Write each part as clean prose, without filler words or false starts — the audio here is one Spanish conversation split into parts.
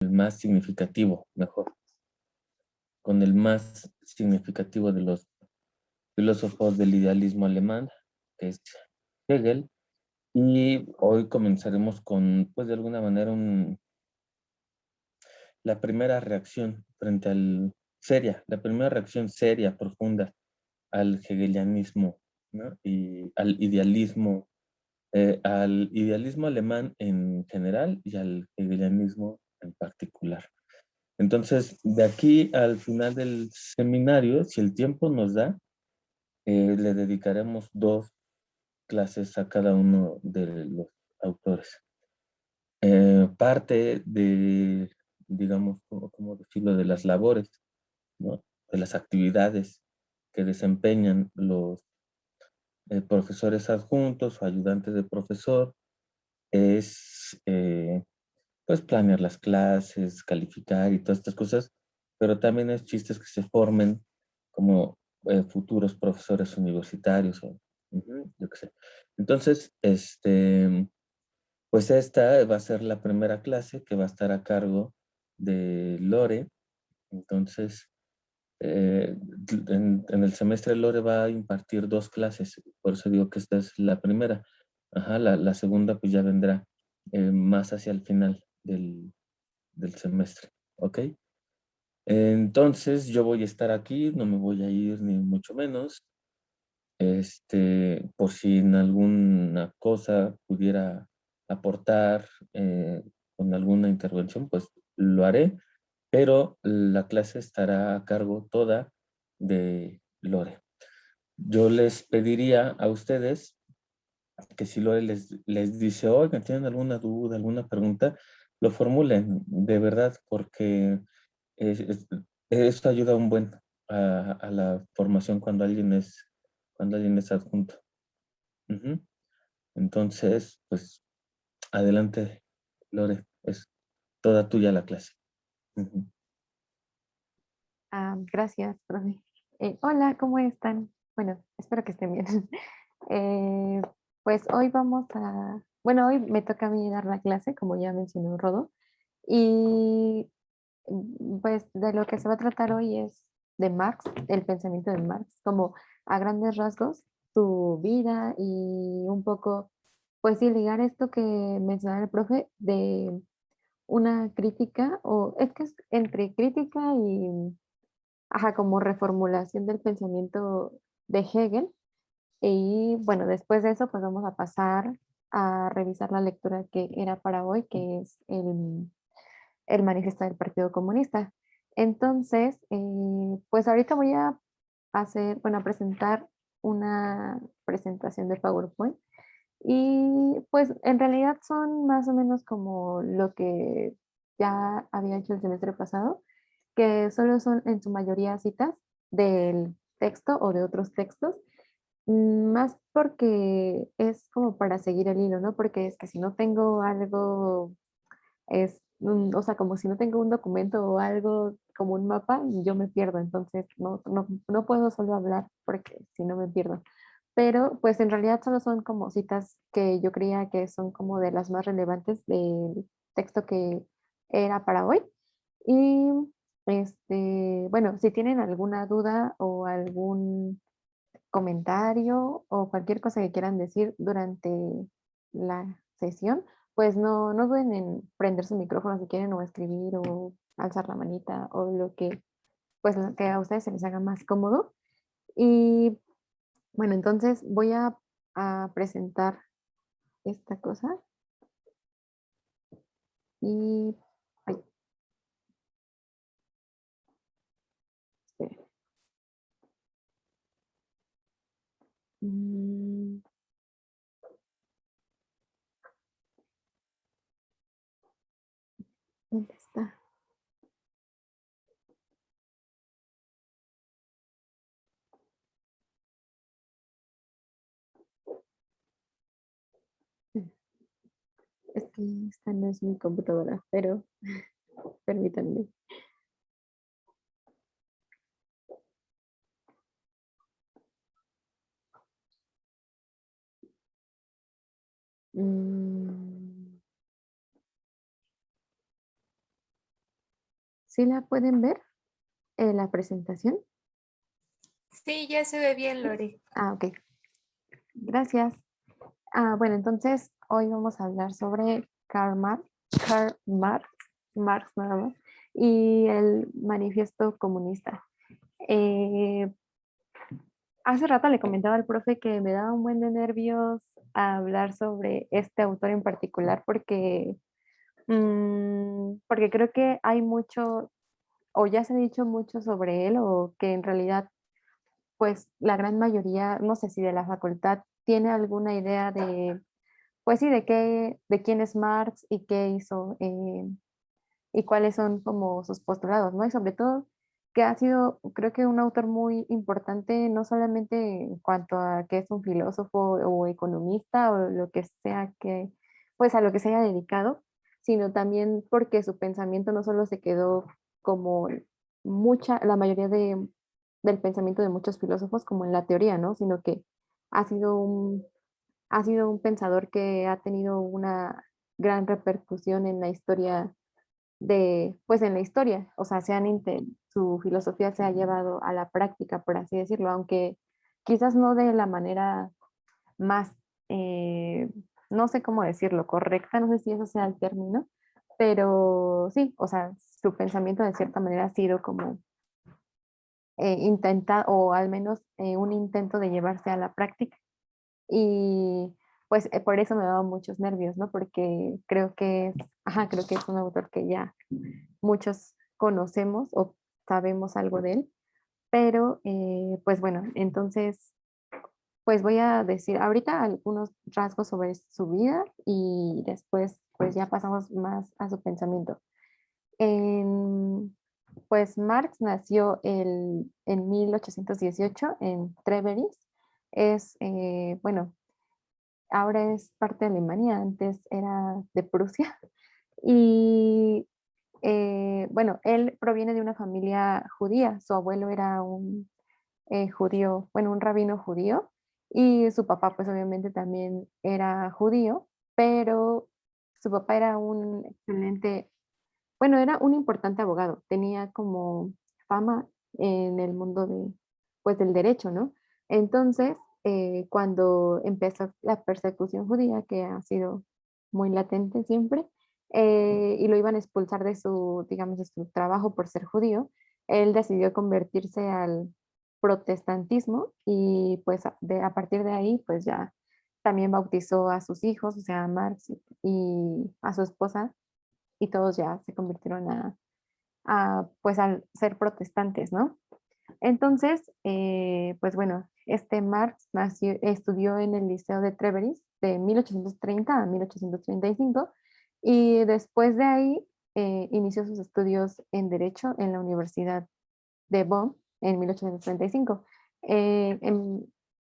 el más significativo, mejor, con el más significativo de los filósofos del idealismo alemán, que es Hegel, y hoy comenzaremos con, pues de alguna manera, la primera reacción frente la primera reacción seria, profunda al hegelianismo, ¿no? Y al idealismo alemán en general y al hegelianismo en particular. Entonces, de aquí al final del seminario, si el tiempo nos da, le dedicaremos 2 clases a cada uno de los autores. Parte de, digamos, ¿cómo decirlo?, de las labores, ¿no? De las actividades que desempeñan los profesores adjuntos o ayudantes de profesor es, pues, planear las clases, calificar y todas estas cosas, pero también es chistes que se formen como futuros profesores universitarios o yo qué sé. Entonces, pues esta va a ser la primera clase que va a estar a cargo de Lore. Entonces, en el semestre Lore va a impartir 2 clases, por eso digo que esta es la primera. Ajá, la segunda pues ya vendrá más hacia el final del semestre, ¿ok? Entonces yo voy a estar aquí, no me voy a ir ni mucho menos. Por si en alguna cosa pudiera aportar con alguna intervención, pues lo haré, pero la clase estará a cargo toda de Lore. Yo les pediría a ustedes que si Lore les dice, oigan, ¿tienen alguna duda, alguna pregunta? Lo formulen, de verdad, porque es- es- esto ayuda un buen a la formación cuando alguien es adjunto. Ujú. Entonces, pues, adelante, Lore, es toda tuya la clase. Ujú. Gracias, profe. Hola, ¿cómo están? Bueno, espero que estén bien. Eh, pues hoy bueno, hoy me toca a mí dar la clase, como ya mencionó Rodo, y pues de lo que se va a tratar hoy es de Marx, el pensamiento de Marx, como a grandes rasgos, su vida y un poco, pues sí, ligar esto que mencionaba el profe de una crítica, o es que es entre crítica y ajá, como reformulación del pensamiento de Hegel. Y bueno, después de eso, pues vamos a pasar a revisar la lectura que era para hoy, que es el manifiesto del Partido Comunista. Entonces, pues ahorita voy a bueno, a presentar una presentación de PowerPoint. Y pues en realidad son más o menos como lo que ya había hecho el semestre pasado, que solo son en su mayoría citas del texto o de otros textos, más porque es como para seguir el hilo, ¿no? Porque es que si no tengo algo, o sea, como si no tengo un documento o algo como un mapa, yo me pierdo, entonces no puedo solo hablar porque si no me pierdo. Pero pues en realidad solo son como citas que yo creía que son como de las más relevantes del texto que era para hoy. Y bueno, si tienen alguna duda o algún comentario o cualquier cosa que quieran decir durante la sesión, pues no duden en prender su micrófono si quieren o escribir o alzar la manita o pues lo que a ustedes se les haga más cómodo. Y bueno, entonces voy a presentar esta cosa y... Ay, esperen. Mm, ¿Dónde está? Es que esta no es mi computadora, pero permítanme. Mm, ¿Sí la pueden ver, la presentación? Sí, ya se ve bien, Lore. Ah, ok. Gracias. Bueno, entonces hoy vamos a hablar sobre Karl Marx nada más, y el manifiesto comunista. Eh, Hace rato le comentaba al profe que me daba un buen de nervios hablar sobre este autor en particular porque creo que hay mucho, o ya se ha dicho mucho sobre él, o que en realidad, pues la gran mayoría, no sé si de la facultad, tiene alguna idea de, pues sí, de quién es Marx y qué hizo, y cuáles son como sus postulados, ¿no? Y sobre todo que ha sido, creo que un autor muy importante, no solamente en cuanto a que es un filósofo o economista o lo que sea que, pues a lo que se haya dedicado, sino también porque su pensamiento no solo se quedó como la mayoría del pensamiento de muchos filósofos como en la teoría, ¿no? Sino que ha sido ha sido un pensador que ha tenido una gran repercusión en la historia pues en la historia, o sea, su filosofía se ha llevado a la práctica, por así decirlo, aunque quizás no de la manera más, eh, no sé cómo decirlo, correcta, no sé si eso sea el término, pero sí, o sea, su pensamiento de cierta manera ha sido como intenta, o al menos un intento de llevarse a la práctica. Y pues por eso me daba muchos nervios, ¿no? Porque creo que es un autor que ya muchos conocemos o sabemos algo de él, pero pues bueno, entonces pues voy a decir ahorita algunos rasgos sobre su vida y después pues ya pasamos más a su pensamiento. En- pues Marx nació en 1818 en Treveris. Bueno, ahora es parte de Alemania, antes era de Prusia. Y bueno, él proviene de una familia judía. Su abuelo era un judío, bueno, un rabino judío, y su papá pues obviamente también era judío, pero su papá era un excelente, bueno, era un importante abogado, tenía como fama en el mundo pues, del derecho, ¿no? Entonces, cuando empezó la persecución judía, que ha sido muy latente siempre, y lo iban a expulsar de digamos, de su trabajo por ser judío, él decidió convertirse al protestantismo y pues a partir de ahí, pues ya también bautizó a sus hijos, o sea, a Marx y a su esposa, y todos ya se convirtieron pues al ser protestantes, ¿no? Entonces, pues bueno, este Marx estudió en el Liceo de Treveris de 1830 a 1835 y después de ahí inició sus estudios en Derecho en la Universidad de Bonn en 1835.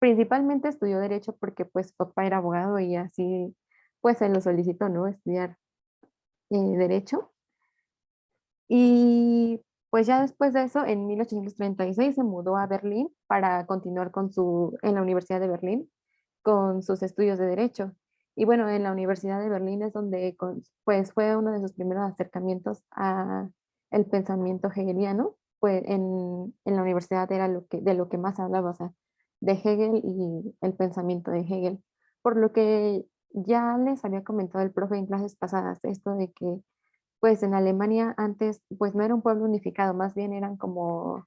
Principalmente estudió Derecho porque pues su papá era abogado y así pues se lo solicitó, ¿no? Estudiar Derecho. Y pues ya después de eso, en 1836 se mudó a Berlín para continuar en la Universidad de Berlín con sus estudios de Derecho. Y bueno, en la Universidad de Berlín es donde pues fue uno de sus primeros acercamientos a el pensamiento hegeliano. Pues en la universidad era de lo que más hablaba, o sea, de Hegel y el pensamiento de Hegel. Por lo que ya les había comentado el profe en clases pasadas, esto de que pues en Alemania antes, pues no era un pueblo unificado, más bien eran como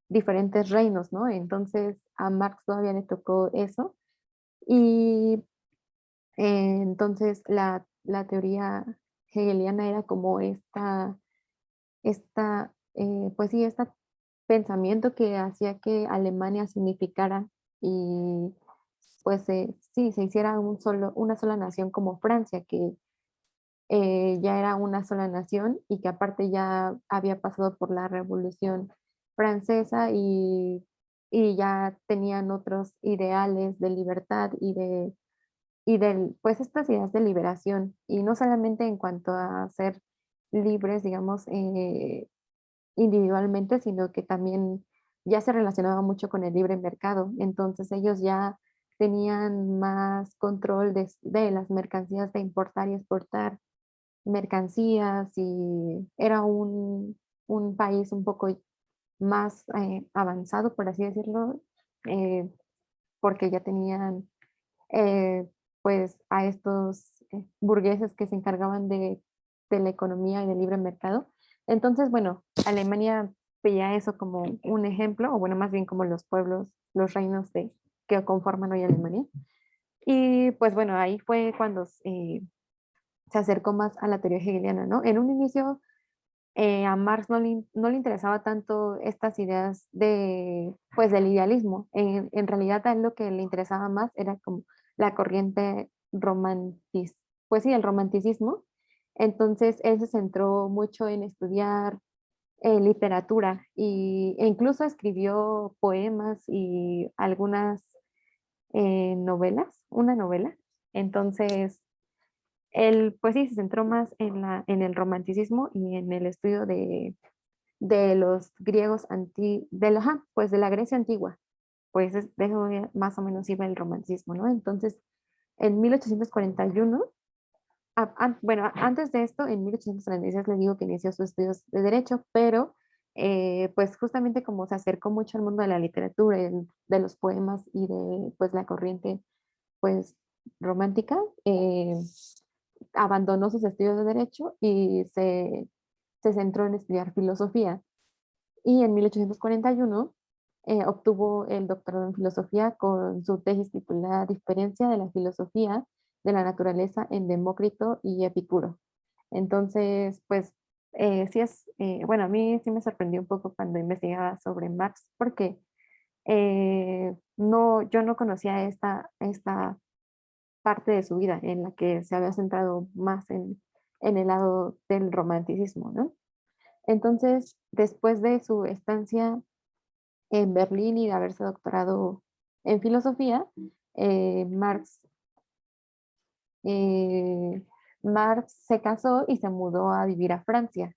diferentes reinos, ¿no? Entonces a Marx todavía le tocó eso. Y entonces la teoría hegeliana era como pues sí, este pensamiento que hacía que Alemania se unificara y pues sí, se hiciera una sola nación como Francia, que ya era una sola nación y que aparte ya había pasado por la Revolución Francesa y ya tenían otros ideales de libertad pues estas ideas de liberación y no solamente en cuanto a ser libres, digamos, individualmente, sino que también ya se relacionaba mucho con el libre mercado. Entonces ellos ya tenían más control de las mercancías de importar y exportar mercancías y era un país un poco más avanzado, por así decirlo, eh, porque ya tenían eh, pues a estos burgueses que se encargaban de la economía y del libre mercado. Entonces, bueno, Alemania veía eso como un ejemplo, o bueno, más bien como los pueblos, los reinos que conforman hoy Alemania. Y pues bueno, ahí fue cuando se acercó más a la teoría hegeliana, ¿no? En un inicio a Marx no le interesaba tanto estas ideas pues, del idealismo. En realidad a él lo que le interesaba más era como la corriente pues sí, el romanticismo. Entonces él se centró mucho en estudiar literatura e incluso escribió poemas y algunas novelas, una novela. Entonces él, pues sí, se centró más en el romanticismo y en el estudio de los griegos pues de la Grecia antigua. Pues de eso más o menos iba el romanticismo, ¿no? Entonces, en 1841, bueno, antes de esto, en 1836 le digo que inició sus estudios de Derecho, pero pues justamente como se acercó mucho al mundo de la literatura, de los poemas y de pues la corriente pues romántica, abandonó sus estudios de Derecho y se centró en estudiar filosofía. Y en 1841 obtuvo el doctorado en filosofía con su tesis titulada Diferencia de la filosofía de la naturaleza en Demócrito y Epicuro. Entonces, pues sí bueno, a mí sí me sorprendió un poco cuando investigaba sobre Marx porque no, yo no conocía esta parte de su vida en la que se había centrado más en el lado del romanticismo, ¿no? Entonces, después de su estancia en Berlín y de haberse doctorado en filosofía, eh, Marx, eh, Marx se casó y se mudó a vivir a Francia.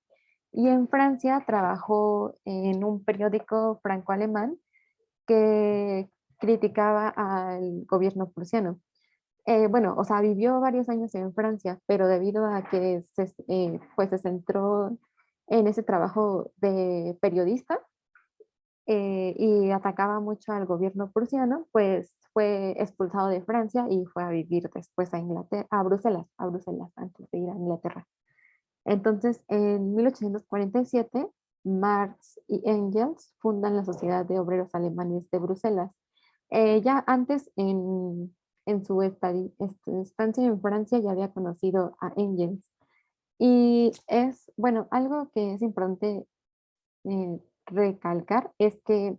Y en Francia trabajó en un periódico franco-alemán que criticaba al gobierno prusiano. Bueno, o sea, vivió varios años en Francia, pero debido a que pues se centró en ese trabajo de periodista, y atacaba mucho al gobierno prusiano, pues fue expulsado de Francia y fue a vivir después a Inglaterra, a Bruselas antes de ir a Inglaterra. Entonces, en 1847, Marx y Engels fundan la Sociedad de Obreros Alemanes de Bruselas. Ya antes, en su estancia en Francia, ya había conocido a Engels. Y es, bueno, algo que es importante recalcar es que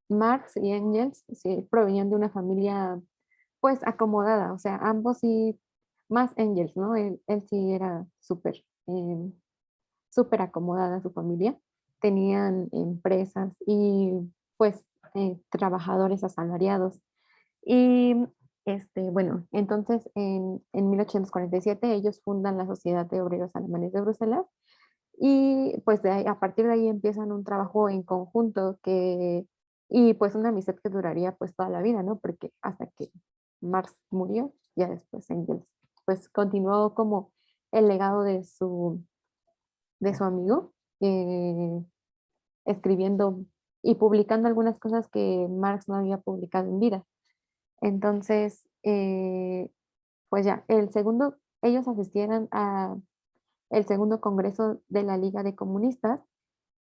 Marx y Engels sí, provenían de una familia pues acomodada, o sea, ambos sí, más Engels, ¿no? Él sí era súper acomodada su familia, tenían empresas y pues trabajadores asalariados. Y bueno, entonces en 1847 ellos fundan la Sociedad de Obreros Alemanes de Bruselas y pues a partir de ahí empiezan un trabajo en conjunto y pues una amistad que duraría pues toda la vida, ¿no? Porque hasta que Marx murió, ya después Engels pues continuó como el legado de su amigo, eh, escribiendo y publicando algunas cosas que Marx no había publicado en vida. Entonces, pues ya, ellos asistieron a el segundo congreso de la Liga de Comunistas,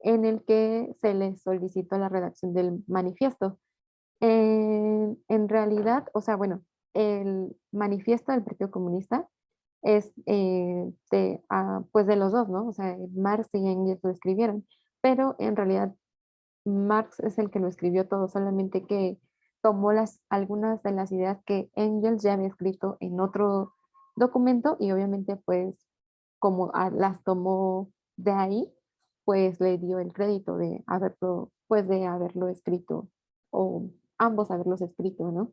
en el que se les solicitó la redacción del manifiesto. En realidad, o sea, bueno, el manifiesto del Partido Comunista es pues de los dos, ¿no? O sea, Marx y Engels lo escribieron, pero en realidad Marx es el que lo escribió todo, solamente que tomó algunas de las ideas que Engels ya había escrito en otro documento y obviamente pues como las tomó de ahí, pues le dio el crédito de haberlo escrito o ambos haberlos escrito, ¿no?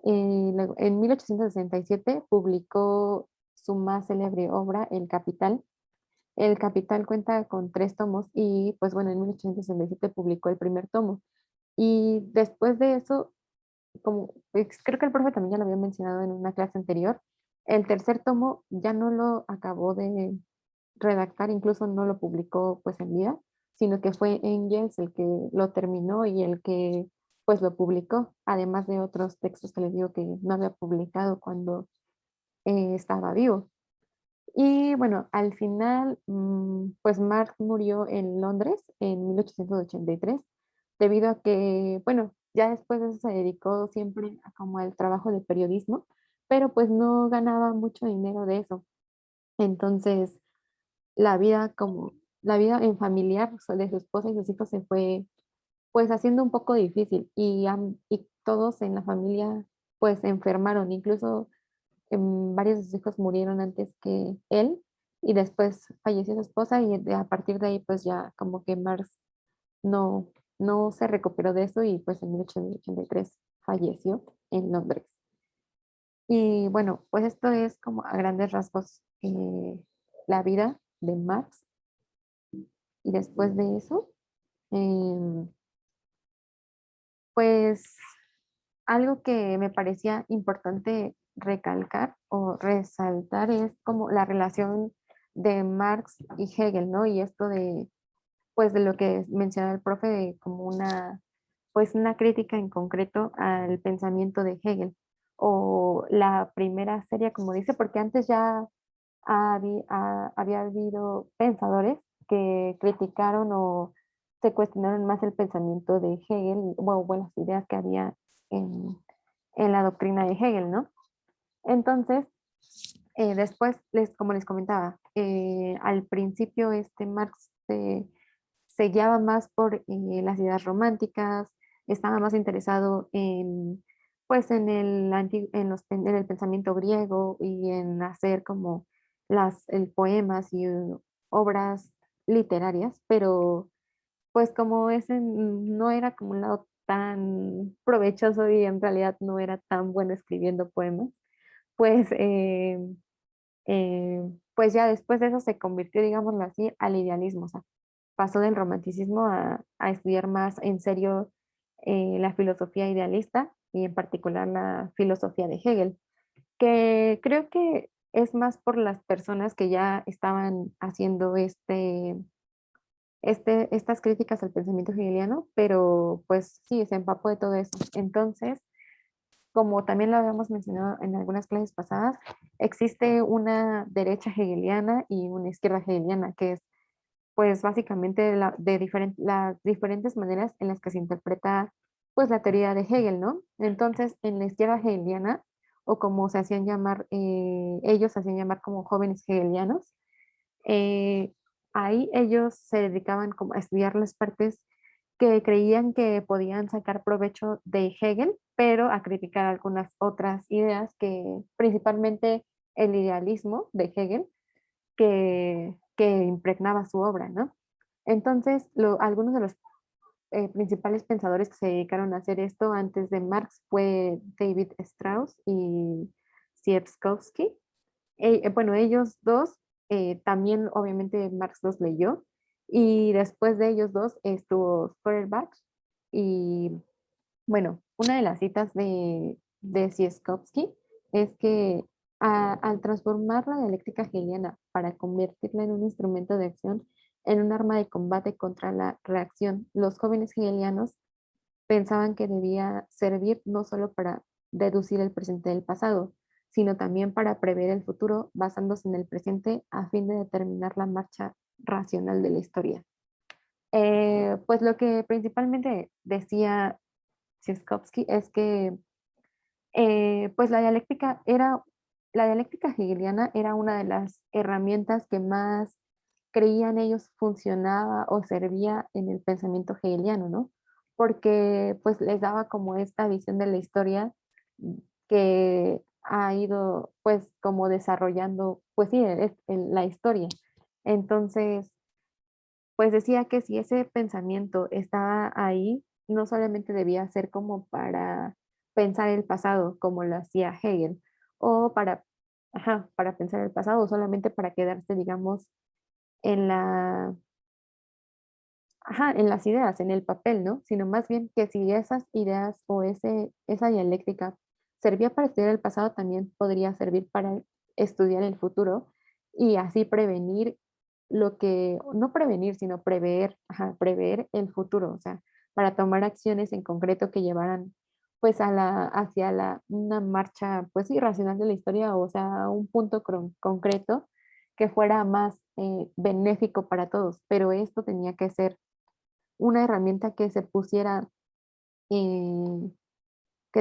Luego, en 1867 publicó su más célebre obra, El Capital. El Capital cuenta con 3 tomos y pues bueno, en 1867 publicó el primer tomo. Y después de eso, como pues, creo que el profe también ya lo había mencionado en una clase anterior, el tercer tomo ya no lo acabó redactar, incluso no lo publicó pues en vida, sino que fue Engels el que lo terminó y el que pues lo publicó, además de otros textos que les digo que no había publicado cuando estaba vivo. Y bueno, al final, pues Marx murió en Londres en 1883, debido a que, bueno, ya después de eso se dedicó siempre como al trabajo de periodismo, pero pues no ganaba mucho dinero de eso. Entonces, la vida como, la vida en familiar de su esposa y sus hijos se fue pues haciendo un poco difícil y todos en la familia pues se enfermaron, incluso varios de sus hijos murieron antes que él y después falleció su esposa y a partir de ahí pues ya como que Marx no, no se recuperó de eso y pues en 1883 falleció en Londres. Y bueno, pues esto es como a grandes rasgos la vida de Marx y después de eso, em, pues algo que me parecía importante recalcar o resaltar es como la relación de Marx y Hegel, ¿no? Y esto de, pues de lo que menciona el profe, de como una, pues una crítica en concreto al pensamiento de Hegel. O la primera serie, como dice, porque antes ya había habido pensadores que criticaron o se cuestionaron más el pensamiento de Hegel, o las ideas que había en, en la doctrina de Hegel, ¿no? Entonces, después, como les comentaba, al principio Marx se guiaba más por las ideas románticas, estaba más interesado en, pues, en el pensamiento griego y en hacer como poemas y obras literarias, pero pues como ese no era como un lado tan provechoso y en realidad no era tan bueno escribiendo poemas, pues, eh, pues ya después de eso se convirtió, digámoslo así, al idealismo, o sea, pasó del romanticismo a estudiar más en serio la filosofía idealista y en particular la filosofía de Hegel, que creo que es más por las personas que ya estaban haciendo estas críticas al pensamiento hegeliano, pero pues sí, se empapó de todo eso. Entonces, como también lo habíamos mencionado en algunas clases pasadas, existe una derecha hegeliana y una izquierda hegeliana, que es pues básicamente las diferentes maneras en las que se interpreta pues la teoría de Hegel, ¿no? Entonces, en la izquierda hegeliana, o como se hacían llamar, ellos se hacían llamar como jóvenes hegelianos, eh, ahí ellos se dedicaban como a estudiar las partes que creían que podían sacar provecho de Hegel, pero a criticar algunas otras ideas que principalmente el idealismo de Hegel que impregnaba su obra, ¿no? Entonces, algunos de los principales pensadores que se dedicaron a hacer esto antes de Marx fue David Strauss y Siekierski. Bueno, ellos dos, también obviamente Marx los leyó, y después de ellos dos estuvo Feuerbach, y bueno, una de las citas de Siekierski es que al transformar la dialéctica hegeliana para convertirla en un instrumento de acción, en un arma de combate contra la reacción, los jóvenes hegelianos pensaban que debía servir no solo para deducir el presente del pasado, sino también para prever el futuro basándose en el presente a fin de determinar la marcha racional de la historia. Pues lo que principalmente decía Tsiolkovsky es que pues la dialéctica hegeliana era una de las herramientas que más creían ellos funcionaba o servía en el pensamiento hegeliano, ¿no? Porque pues les daba como esta visión de la historia que ha ido pues como desarrollando, pues sí, en la historia. Entonces, pues decía que si ese pensamiento estaba ahí, no solamente debía ser como para pensar el pasado, como lo hacía Hegel, o para pensar el pasado, solamente para quedarse, digamos, en en las ideas, en el papel, ¿no? Sino más bien que si esas ideas o esa dialéctica servía para estudiar el pasado, también podría servir para estudiar el futuro y así prevenir lo que, no prevenir, sino prever, ajá, prever el futuro, o sea, para tomar acciones en concreto que llevaran pues hacia una marcha pues irracional de la historia, o sea, un punto concreto que fuera más benéfico para todos, pero esto tenía que ser una herramienta eh, que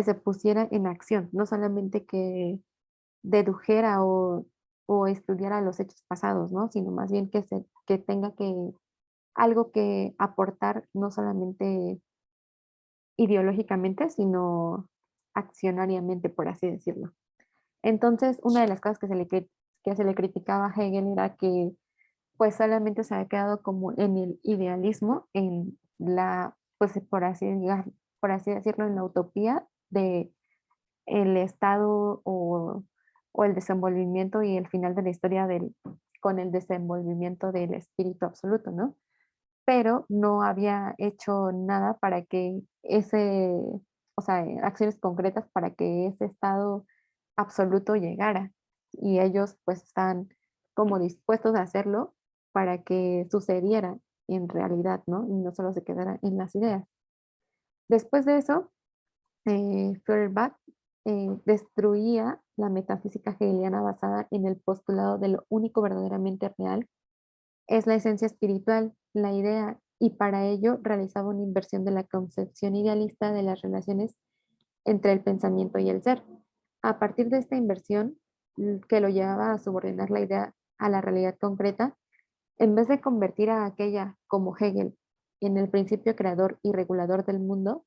se pusiera en acción, no solamente que dedujera o estudiara los hechos pasados, ¿no? Sino más bien que tenga algo que aportar, no solamente ideológicamente, sino accionariamente, por así decirlo. Entonces, una de las cosas que se le criticaba a Hegel era que pues solamente se había quedado como en el idealismo, en pues por así decirlo, en la utopía de el estado o el desenvolvimiento y el final de la historia con el desenvolvimiento del espíritu absoluto, ¿no? Pero no había hecho nada para que o sea, acciones concretas para que ese estado absoluto llegara. Y ellos pues están como dispuestos a hacerlo para que sucediera en realidad, ¿no? Y no solo se quedara en las ideas. Después de eso, Feuerbach destruía la metafísica hegeliana basada en el postulado de lo único verdaderamente real es la esencia espiritual, la idea, y para ello realizaba una inversión de la concepción idealista de las relaciones entre el pensamiento y el ser. A partir de esta inversión, que lo llevaba a subordinar la idea a la realidad concreta, en vez de convertir a aquella, como Hegel, en el principio creador y regulador del mundo,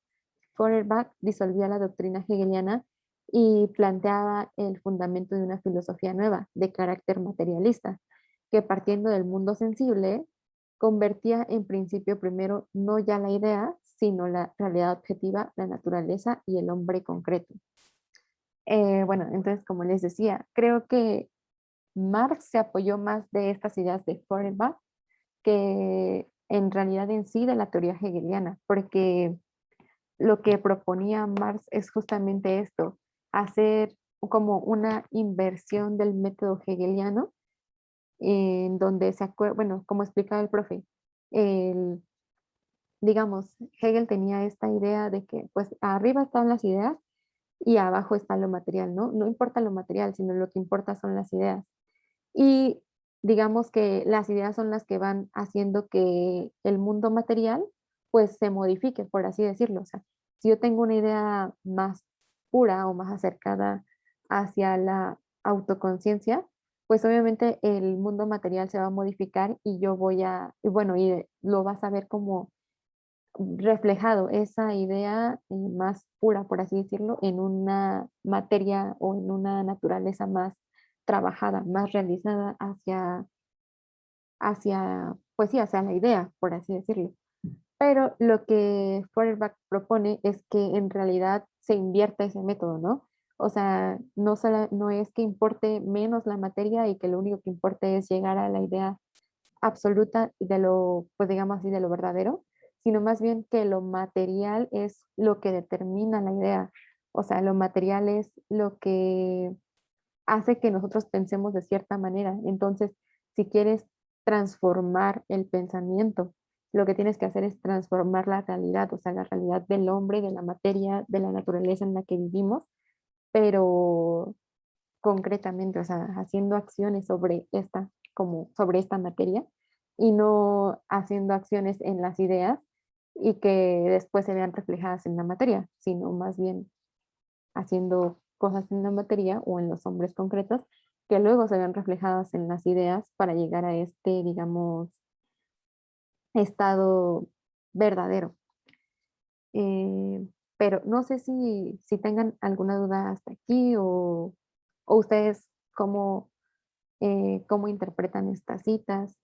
Feuerbach disolvía la doctrina hegeliana y planteaba el fundamento de una filosofía nueva, de carácter materialista, que partiendo del mundo sensible, convertía en principio primero no ya la idea, sino la realidad objetiva, la naturaleza y el hombre concreto. Bueno, entonces, como les decía, creo que Marx se apoyó más de estas ideas de Feuerbach que en realidad en sí de la teoría hegeliana, porque lo que proponía Marx es justamente esto, hacer como una inversión del método hegeliano, en donde bueno, como explicaba el profe, el, digamos, Hegel tenía esta idea de que pues arriba están las ideas y abajo está lo material, ¿no? No importa lo material, sino lo que importa son las ideas. Y digamos que las ideas son las que van haciendo que el mundo material pues se modifique, por así decirlo. O sea, si yo tengo una idea más pura o más acercada hacia la autoconciencia, pues obviamente el mundo material se va a modificar y yo y bueno, y lo vas a ver como reflejado esa idea más pura, por así decirlo, en una materia o en una naturaleza más trabajada, más realizada pues sí, hacia la idea, por así decirlo. Pero lo que Feuerbach propone es que en realidad se invierta ese método, ¿no? O sea, no es que importe menos la materia y que lo único que importe es llegar a la idea absoluta de lo, pues digamos así, de lo verdadero, sino más bien que lo material es lo que determina la idea. O sea, lo material es lo que hace que nosotros pensemos de cierta manera. Entonces, si quieres transformar el pensamiento, lo que tienes que hacer es transformar la realidad, o sea, la realidad del hombre, de la materia, de la naturaleza en la que vivimos, pero concretamente, o sea, haciendo acciones como sobre esta materia y no haciendo acciones en las ideas y que después se vean reflejadas en la materia, sino más bien haciendo cosas en la materia o en los hombres concretos que luego se vean reflejadas en las ideas para llegar a este, digamos, estado verdadero. Pero no sé si tengan alguna duda hasta aquí o ustedes cómo interpretan estas citas.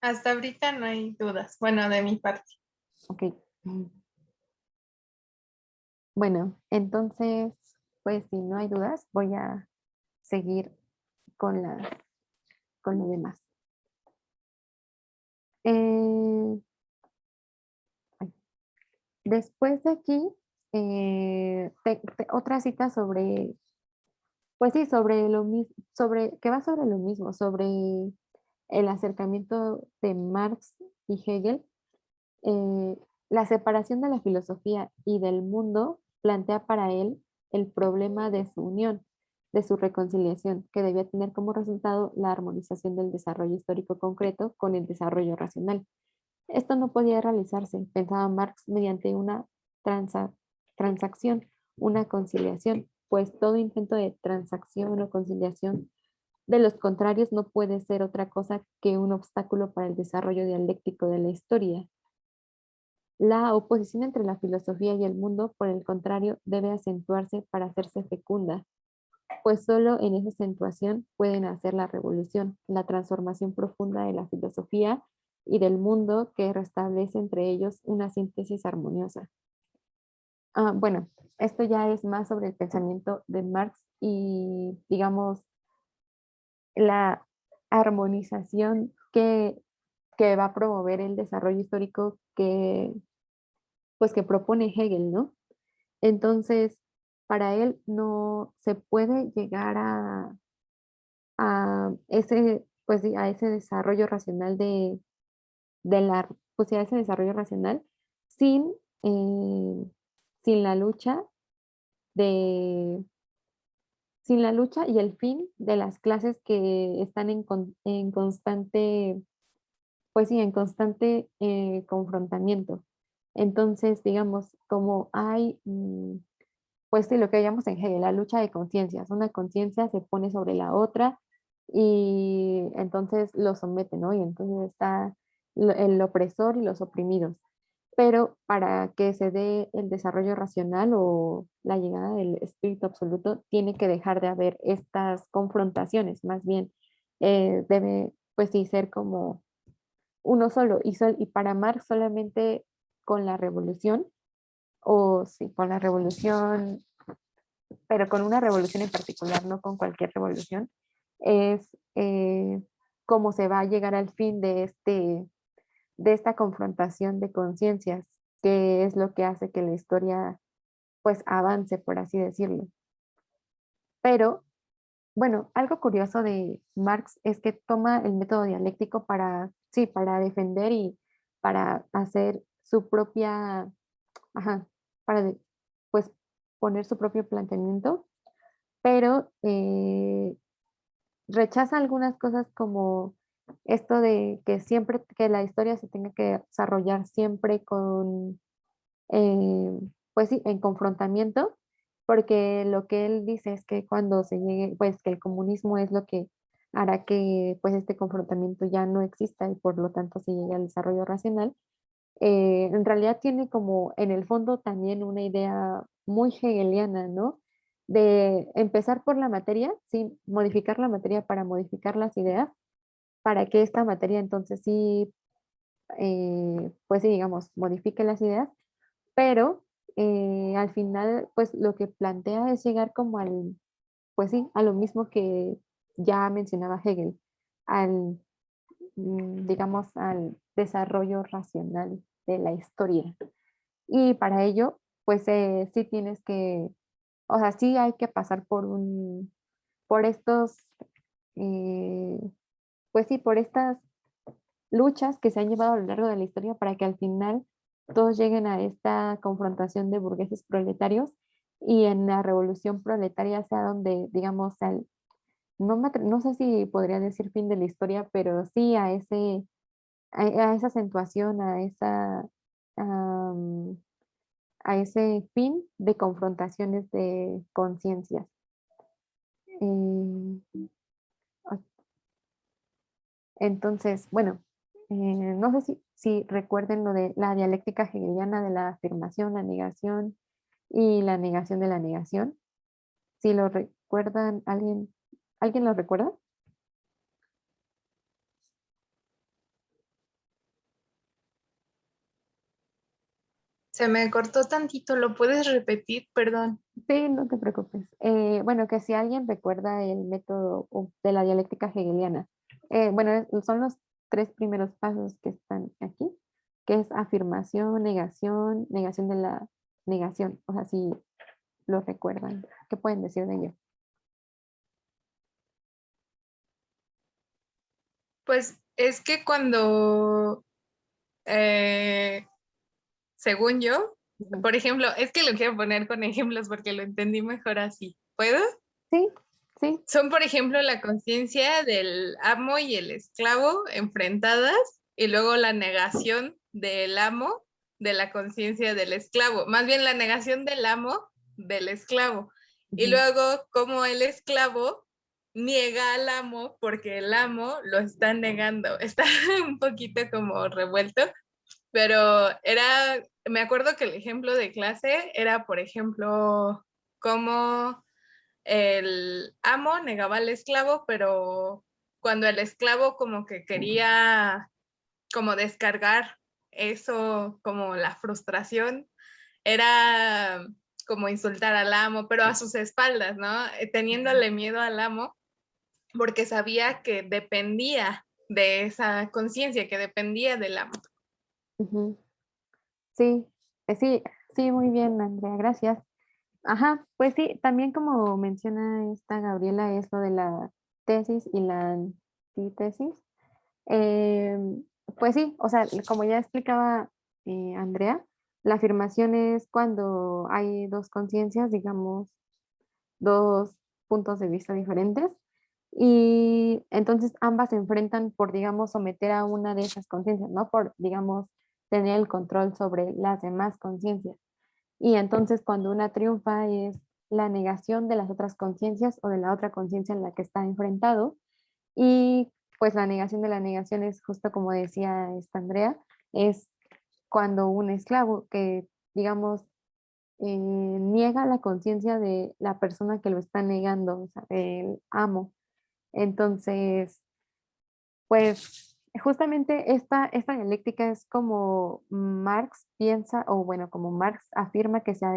Hasta ahorita no hay dudas. Bueno, de mi parte. Ok. Bueno, entonces, pues si no hay dudas, voy a seguir con con lo demás. Eh, Después de aquí, otra cita sobre Pues sí, sobre lo mismo, que va sobre lo mismo, sobre el acercamiento de Marx y Hegel. eh, la separación de la filosofía y del mundo plantea para él el problema de su unión, de su reconciliación, que debía tener como resultado la armonización del desarrollo histórico concreto con el desarrollo racional. Esto no podía realizarse, pensaba Marx, mediante una transa- transacción, una conciliación, pues todo intento de transacción o conciliación de los contrarios no puede ser otra cosa que un obstáculo para el desarrollo dialéctico de la historia. La oposición entre la filosofía y el mundo, por el contrario, debe acentuarse para hacerse fecunda, pues solo en esa acentuación pueden hacer la revolución, la transformación profunda de la filosofía y del mundo que restablece entre ellos una síntesis armoniosa. Bueno, esto ya es más sobre el pensamiento de Marx y, digamos, la armonización que va a promover el desarrollo histórico pues, que propone Hegel, ¿no? Entonces, para él no se puede llegar a ese, pues, sí, a ese desarrollo racional de la, pues, sí, a ese desarrollo racional sin, sin la lucha de, sin la lucha y el fin de las clases que están en constante, pues sí, en constante confrontamiento. Entonces, digamos, como hay, pues sí, lo que llamamos en Hegel, la lucha de conciencias. Una conciencia se pone sobre la otra y entonces lo somete, ¿no? Y entonces está el opresor y los oprimidos. Pero para que se dé el desarrollo racional o la llegada del espíritu absoluto, tiene que dejar de haber estas confrontaciones, más bien debe, pues sí, ser como uno solo. Y para Marx solamente con la revolución, o sí, con la revolución, pero con una revolución en particular, no con cualquier revolución, es cómo se va a llegar al fin de esta confrontación de conciencias, que es lo que hace que la historia pues avance, por así decirlo. Pero, bueno, algo curioso de Marx es que toma el método dialéctico para, sí, para defender y para hacer su propia, ajá, para pues poner su propio planteamiento, pero rechaza algunas cosas como esto de que siempre, que la historia se tenga que desarrollar siempre con, eh, pues sí, en confrontamiento, porque lo que él dice es que cuando se llegue, pues que el comunismo es lo que hará que pues este confrontamiento ya no exista y por lo tanto se llegue al desarrollo racional. En realidad tiene como en el fondo también una idea muy hegeliana, ¿no? De empezar por la materia, sí, modificar la materia para modificar las ideas, para que esta materia entonces sí, pues sí, digamos, modifique las ideas, pero al final, pues lo que plantea es llegar como al, pues sí, a lo mismo que ya mencionaba Hegel, al, digamos, al desarrollo racional de la historia. Y para ello, pues sí tienes que, o sea, sí hay que pasar por estos, eh, pues sí, por estas luchas que se han llevado a lo largo de la historia para que al final todos lleguen a esta confrontación de burgueses proletarios y en la revolución proletaria sea donde, digamos, no sé si podría decir fin de la historia, pero sí a a esa acentuación, am, a ese fin de confrontaciones de conciencias. Eh, entonces, bueno, no sé si recuerden lo de la dialéctica hegeliana de la afirmación, la negación y la negación de la negación. Si lo recuerdan, ¿alguien lo recuerda? Se me cortó tantito, ¿lo puedes repetir? Perdón. Sí, no te preocupes. Bueno, que si alguien recuerda el método de la dialéctica hegeliana, bueno, son los tres primeros pasos que están aquí, que es afirmación, negación, negación de la negación. O sea, si lo recuerdan, ¿qué pueden decir de ello? Pues es que cuando, según yo, Ujú. por ejemplo, es que lo quiero poner con ejemplos porque lo entendí mejor así. ¿Puedo? Sí, sí. Son, por ejemplo, la conciencia del amo y el esclavo enfrentadas y luego la negación del amo de la conciencia del esclavo, más bien la negación del amo del esclavo. Y Ujú. luego como el esclavo niega al amo porque el amo lo está negando. Está un poquito como revuelto, pero me acuerdo que el ejemplo de clase era, por ejemplo, como el amo negaba al esclavo, pero cuando el esclavo como que quería como descargar eso, como la frustración, era como insultar al amo, pero a sus espaldas, ¿no? Teniéndole miedo al amo, porque sabía que dependía de esa conciencia, que dependía del amo. Ujú. Sí, sí, sí, muy bien, Andrea, gracias. Ajá, pues sí, también como menciona esta Gabriela, es lo de la tesis y la antítesis. Pues sí, o sea, como ya explicaba Andrea, la afirmación es cuando hay dos conciencias, digamos, dos puntos de vista diferentes, y entonces ambas se enfrentan por, digamos, someter a una de esas conciencias, ¿no? Por, digamos, tener el control sobre las demás conciencias. Y entonces cuando una triunfa es la negación de las otras conciencias o de la otra conciencia en la que está enfrentado. Y pues la negación de la negación es justo como decía esta Andrea, es cuando un esclavo que, digamos, niega la conciencia de la persona que lo está negando, o sea, del amo. Entonces, pues justamente esta dialéctica es como Marx piensa, o bueno, como Marx afirma que se ha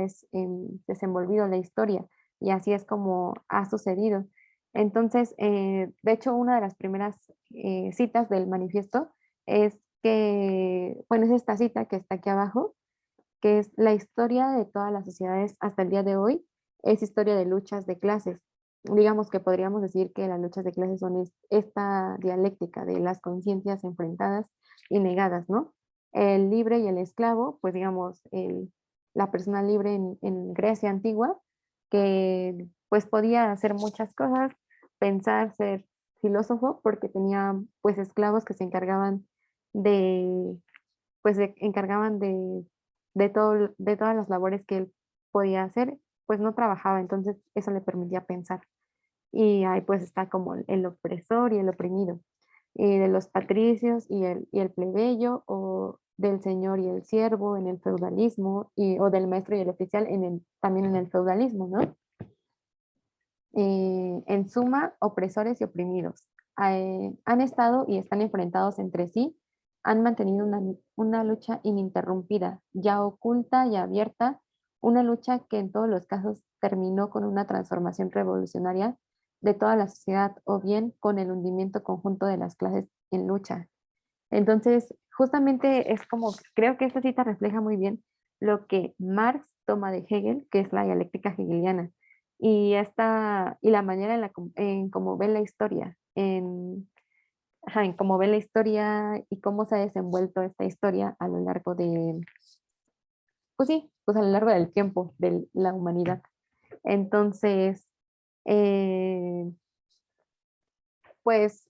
desenvolvido la historia, y así es como ha sucedido. Entonces, de hecho, una de las primeras citas del manifiesto es que, bueno, es esta cita que está aquí abajo, que es la historia de todas las sociedades hasta el día de hoy, es historia de luchas de clases. Digamos que podríamos decir que las luchas de clases son esta dialéctica de las conciencias enfrentadas y negadas, ¿no? El libre y el esclavo, pues digamos, la persona libre en Grecia antigua, que pues podía hacer muchas cosas, pensar, ser filósofo, porque tenía pues esclavos que se encargaban de, pues encargaban de todas las labores que él podía hacer, pues no trabajaba, entonces eso le permitía pensar. Y ahí pues está como el opresor y el oprimido, y de los patricios y el plebeyo, o del señor y el siervo en el feudalismo, o del maestro y el oficial también en el feudalismo, ¿no? En suma, opresores y oprimidos. Han estado y están enfrentados entre sí, han mantenido una lucha ininterrumpida, ya oculta y abierta, una lucha que en todos los casos terminó con una transformación revolucionaria de toda la sociedad, o bien con el hundimiento conjunto de las clases en lucha. Entonces, justamente es como, creo que esta cita refleja muy bien lo que Marx toma de Hegel, que es la dialéctica hegeliana, y la manera en cómo ve la historia, en cómo ve la historia y cómo se ha desenvuelto esta historia a lo largo pues sí, pues a lo largo del tiempo de la humanidad. Entonces, eh, pues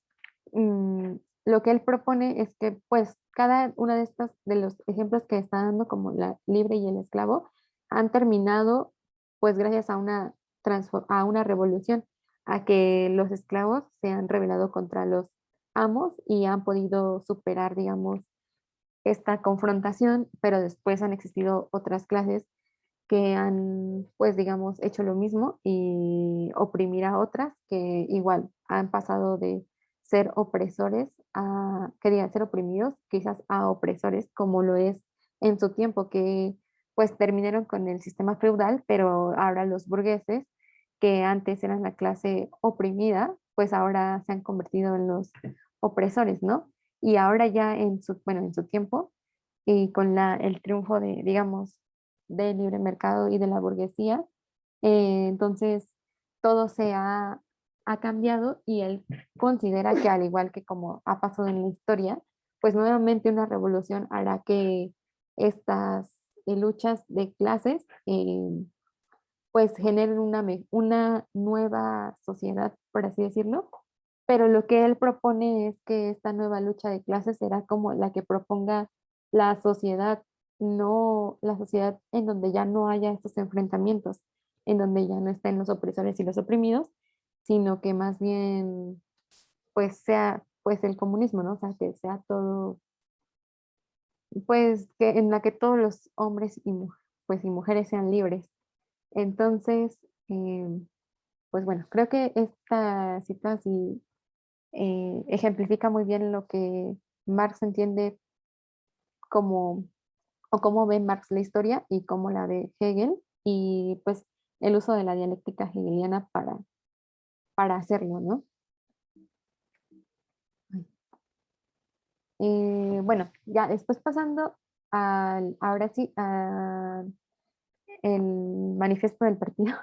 mm, lo que él propone es que pues cada una de los ejemplos que está dando, como la libre y el esclavo, han terminado pues gracias a a una revolución, a que los esclavos se han rebelado contra los amos y han podido superar, digamos, esta confrontación, pero después han existido otras clases que han, pues digamos, hecho lo mismo y oprimir a otras que igual han pasado de ser opresores querían ser oprimidos, quizás a opresores, como lo es en su tiempo, que pues terminaron con el sistema feudal, pero ahora los burgueses, que antes eran la clase oprimida, pues ahora se han convertido en los opresores, ¿no? Y ahora ya bueno, en su tiempo, y con el triunfo de, digamos, del libre mercado y de la burguesía. Entonces, todo se ha ha cambiado y él considera que al igual que como ha pasado en la historia, pues nuevamente una revolución hará que estas luchas de clases pues generen una nueva sociedad, por así decirlo. Pero lo que él propone es que esta nueva lucha de clases será como la que proponga la sociedad, no la sociedad en donde ya no haya estos enfrentamientos, en donde ya no estén los opresores y los oprimidos, sino que más bien pues sea pues el comunismo, ¿no? O sea, que sea todo, pues que en la que todos los hombres pues, y mujeres sean libres. Entonces, pues bueno, creo que esta cita sí ejemplifica muy bien lo que Marx entiende como, o cómo ve Marx la historia y cómo la ve Hegel, y pues el uso de la dialéctica hegeliana para hacerlo, ¿no? Bueno, ya después pasando ahora sí, el manifiesto del Partido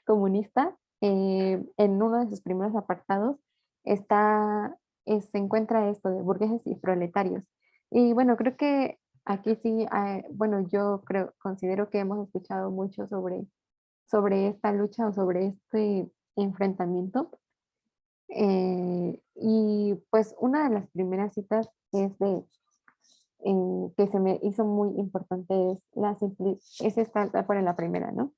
Comunista, en uno de sus primeros apartados se encuentra esto de burgueses y proletarios. Y bueno, creo que aquí sí, bueno, yo considero que hemos escuchado mucho sobre esta lucha o sobre este enfrentamiento. Y pues una de las primeras citas es que se me hizo muy importante es esta, por la primera, ¿no?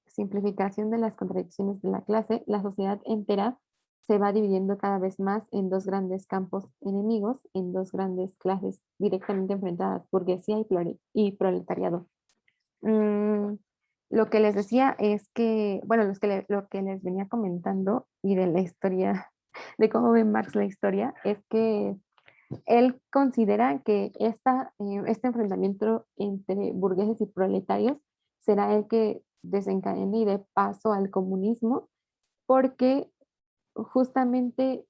Simplificación de las contradicciones de la clase, la sociedad entera se va dividiendo cada vez más en dos grandes campos enemigos, en dos grandes clases directamente enfrentadas, burguesía y proletariado. Mm, lo que les decía es que, bueno, lo que les venía comentando y de la historia, de cómo ve Marx la historia, es que él considera que este enfrentamiento entre burgueses y proletarios será el que desencadene y dé paso al comunismo, porque justamente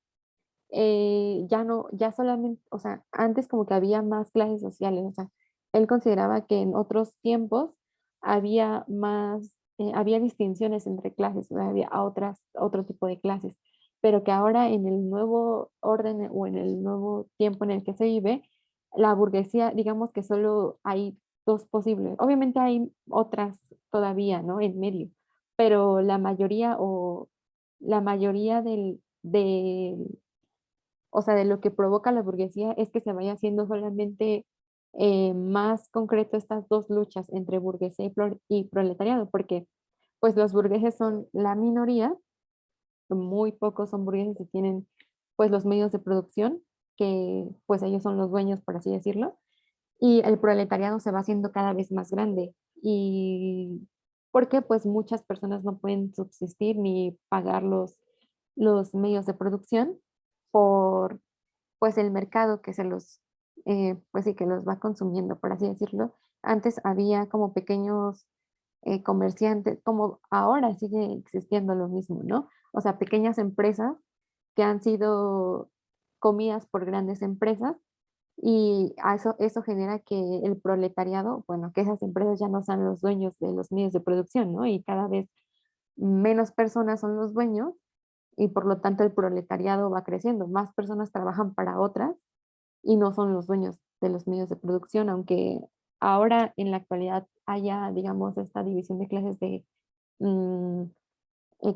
ya solamente, o sea, antes como que había más clases sociales, o sea, él consideraba que en otros tiempos había distinciones entre clases, o sea, había otro tipo de clases, pero que ahora en el nuevo orden o en el nuevo tiempo en el que se vive, la burguesía, digamos que solo hay dos posibles. Obviamente hay otras todavía, ¿no? En medio, pero la mayoría o sea, de lo que provoca la burguesía es que se vaya haciendo solamente más concreto estas dos luchas entre burguesía y proletariado, porque pues los burgueses son la minoría, muy pocos son burgueses y tienen pues los medios de producción, que pues ellos son los dueños, por así decirlo, y el proletariado se va haciendo cada vez más grande. Y porque pues muchas personas no pueden subsistir ni pagar los medios de producción por pues el mercado que pues sí, que los va consumiendo, por así decirlo. Antes había como pequeños comerciantes, como ahora sigue existiendo lo mismo, ¿no? O sea, pequeñas empresas que han sido comidas por grandes empresas y eso genera que el proletariado, bueno, que esas empresas ya no sean los dueños de los medios de producción, ¿no? Y cada vez menos personas son los dueños y por lo tanto el proletariado va creciendo. Más personas trabajan para otras y no son los dueños de los medios de producción, aunque ahora en la actualidad haya, digamos, esta división de clases de mm,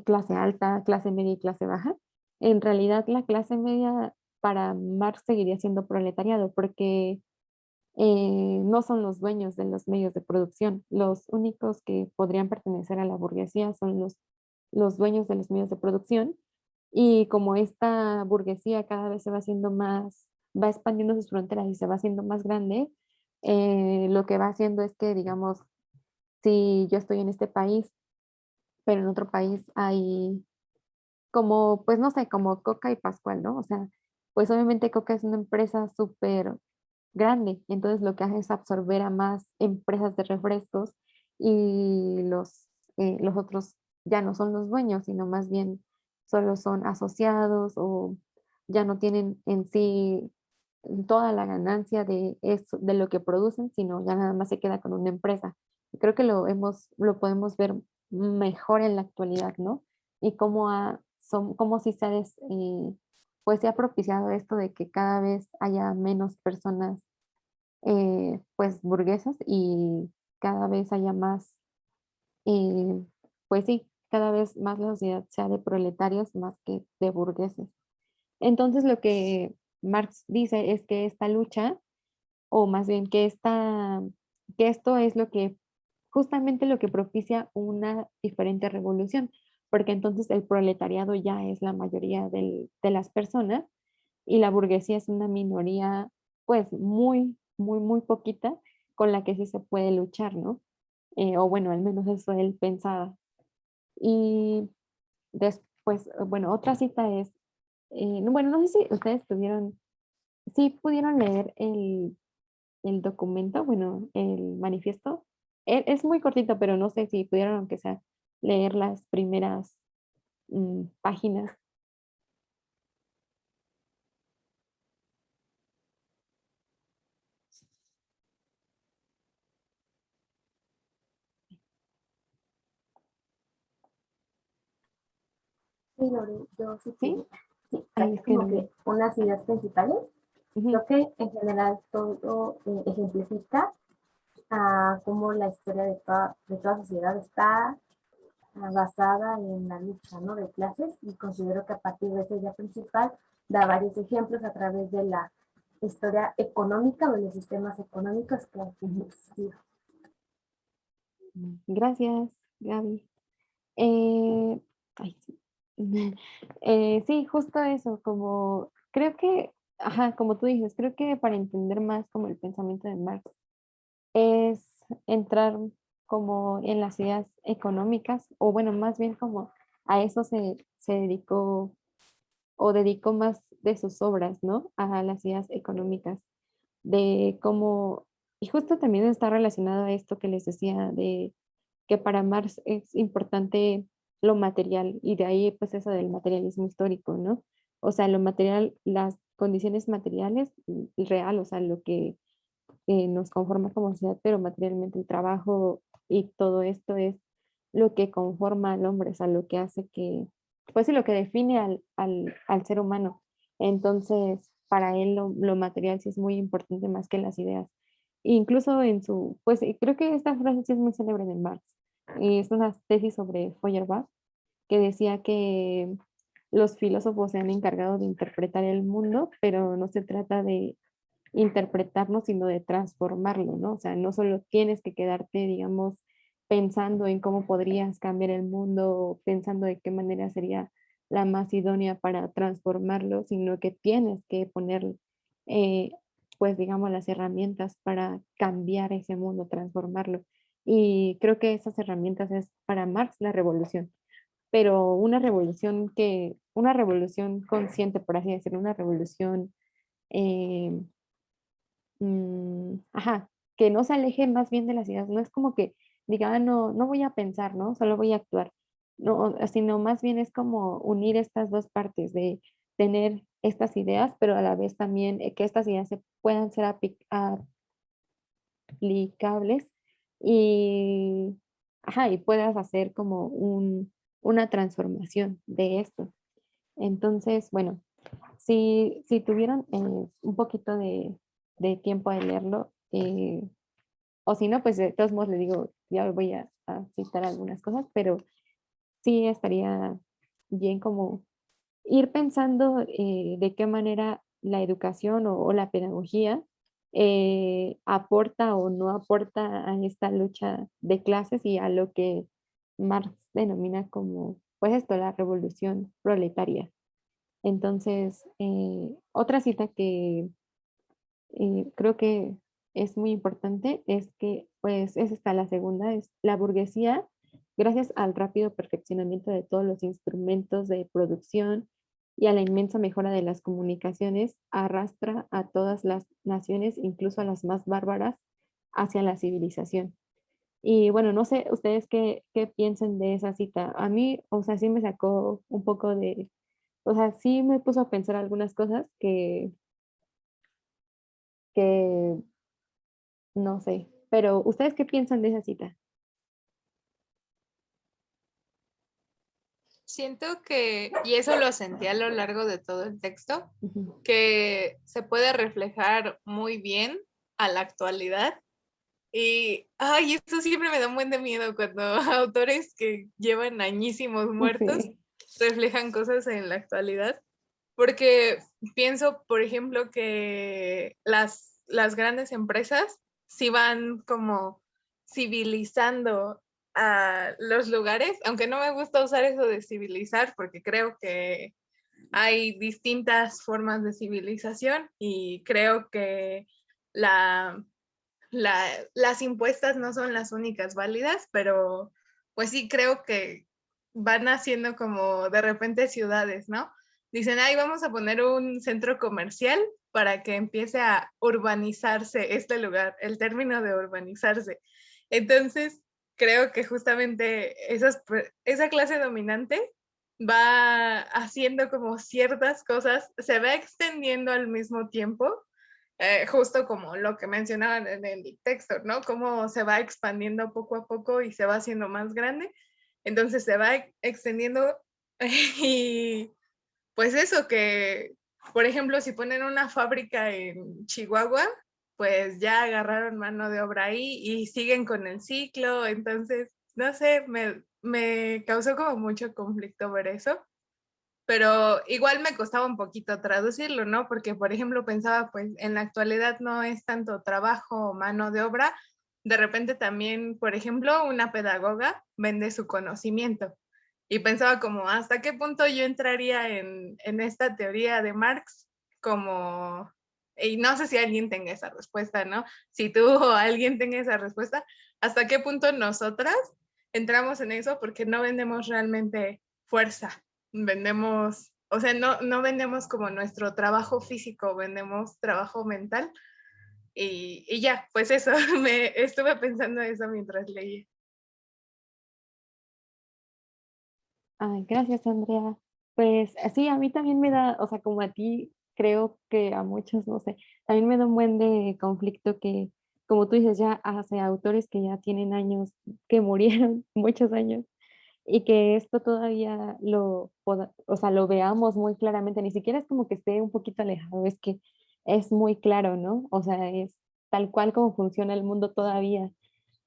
clase alta, clase media y clase baja. En realidad la clase media para Marx seguiría siendo proletariado porque no son los dueños de los medios de producción. Los únicos que podrían pertenecer a la burguesía son los dueños de los medios de producción. Y como esta burguesía cada vez se va haciendo más, va expandiendo sus fronteras y se va haciendo más grande, lo que va haciendo es que, digamos, si yo estoy en este país, pero en otro país hay como, pues no sé, como Coca y Pascual, ¿no? O sea, pues obviamente Coca es una empresa súper grande, entonces lo que hace es absorber a más empresas de refrescos y los otros ya no son los dueños, sino más bien solo son asociados o ya no tienen en sí toda la ganancia de eso, de lo que producen, sino ya nada más se queda con una empresa. Creo que lo podemos ver mejor en la actualidad, ¿no? Y cómo son como si pues se ha propiciado esto de que cada vez haya menos personas pues burguesas y cada vez haya más, pues sí, cada vez más la sociedad sea de proletarios más que de burgueses. Entonces lo que Marx dice es que esta lucha, o más bien que esto es lo que, justamente lo que propicia una diferente revolución, porque entonces el proletariado ya es la mayoría de las personas y la burguesía es una minoría, pues muy, muy, muy poquita con la que sí se puede luchar, ¿no? O bueno, al menos eso él pensaba. Y después, bueno, otra cita es, bueno, no sé si ustedes sí pudieron leer el documento, bueno, el manifiesto. Es muy cortito, pero no sé si pudieron, aunque sea, leer las primeras páginas. Sí, Lore, yo sí ¿Sí? pude. Sí, Ay, hay es que como no. que unas ideas principales. Ujú. Creo que en general todo ejemplifica cómo la historia de toda sociedad está basada en la lucha, ¿no?, de clases, y considero que a partir de esa idea principal da varios ejemplos a través de la historia económica o de los sistemas económicos que han existido. Gracias, Gaby. Ay, sí. Sí, justo eso, como creo que, ajá, como tú dices, creo que para entender más como el pensamiento de Marx es entrar como en las ideas económicas, o bueno, más bien como a eso se dedicó o dedicó más de sus obras, ¿no? A las ideas económicas, de cómo, y justo también está relacionado a esto que les decía, de que para Marx es importante lo material y de ahí pues eso del materialismo histórico, ¿no? O sea, lo material, las condiciones materiales, real, o sea, lo que nos conforma como sociedad, pero materialmente el trabajo y todo esto es lo que conforma al hombre, o sea, lo que hace que, pues sí, lo que define al ser humano. Entonces, para él lo material sí es muy importante más que las ideas. Incluso en su, pues creo que esta frase sí es muy célebre de Marx. Es una tesis sobre Feuerbach que decía que los filósofos se han encargado de interpretar el mundo, pero no se trata de interpretarlo, sino de transformarlo, ¿no? O sea, no solo tienes que quedarte, digamos, pensando en cómo podrías cambiar el mundo, pensando de qué manera sería la más idónea para transformarlo, sino que tienes que poner, eh, pues, digamos, las herramientas para cambiar ese mundo, transformarlo. Y creo que esas herramientas es para Marx la revolución, pero una revolución consciente, por así decirlo, una revolución eh, ajá, que no se aleje más bien de las ideas, no es como que diga, "Ah, no, no voy a pensar, ¿no? Solo voy a actuar", no, sino más bien es como unir estas dos partes de tener estas ideas, pero a la vez también que estas ideas se puedan ser aplicables y, ajá, y puedas hacer como una transformación de esto. Entonces, bueno, si tuvieron un poquito de tiempo de leerlo, o si no, pues de todos modos le digo, ya voy a citar algunas cosas, pero sí estaría bien como ir pensando de qué manera la educación o la pedagogía aporta o no aporta a esta lucha de clases y a lo que Marx denomina como, pues esto, la revolución proletaria. Entonces, otra cita que creo que es muy importante es que, pues, es esta la segunda, es la burguesía, gracias al rápido perfeccionamiento de todos los instrumentos de producción y a la inmensa mejora de las comunicaciones, arrastra a todas las naciones, incluso a las más bárbaras, hacia la civilización. Y bueno, no sé ustedes qué piensen de esa cita. A mí, o sea, sí me sacó un poco de, o sea, sí me puso a pensar algunas cosas que no sé. Pero, ¿ustedes qué piensan de esa cita? siento que, y eso lo sentí a lo largo de todo el texto, Ujú. que se puede reflejar muy bien a la actualidad. Y, ay, eso siempre me da un buen de miedo cuando autores que llevan añísimos muertos Sí, reflejan cosas en la actualidad, porque pienso, por ejemplo, que las grandes empresas sí van como civilizando a los lugares, aunque no me gusta usar eso de civilizar, porque creo que hay distintas formas de civilización y creo que la, las impuestas no son las únicas válidas, pero pues sí creo que van haciendo como de repente ciudades, ¿no? Dicen, ay, vamos a poner un centro comercial para que empiece a urbanizarse este lugar, el término de urbanizarse. Entonces, creo que justamente esa clase dominante va haciendo como ciertas cosas, se va extendiendo al mismo tiempo, justo como lo que mencionaban en el texto, ¿no? Cómo se va expandiendo poco a poco y se va haciendo más grande. Entonces se va extendiendo y pues eso que, por ejemplo, si ponen una fábrica en Chihuahua, pues ya agarraron mano de obra ahí y siguen con el ciclo. Entonces, no sé, me causó como mucho conflicto ver eso, pero igual me costaba un poquito traducirlo, ¿no? Porque, por ejemplo, pensaba, pues en la actualidad no es tanto trabajo o mano de obra, de repente también, por ejemplo, una pedagoga vende su conocimiento. Y pensaba como, ¿hasta qué punto yo entraría en esta teoría de Marx? Como, y no sé si alguien tenga esa respuesta, ¿no? Si tú o alguien tenga esa respuesta, ¿hasta qué punto nosotras entramos en eso? Porque no vendemos realmente fuerza, vendemos, o sea, no vendemos como nuestro trabajo físico, vendemos trabajo mental y ya, pues eso, me estuve pensando eso mientras leía. ay, gracias, Andrea. Pues sí, a mí también me da, o sea, como a ti, creo que a muchos, no sé, también me da un buen de conflicto que, como tú dices, ya hace autores que ya tienen años, que murieron, muchos años, y que esto todavía o sea, lo veamos muy claramente, ni siquiera es como que esté un poquito alejado, es que es muy claro, ¿no? O sea, es tal cual como funciona el mundo todavía.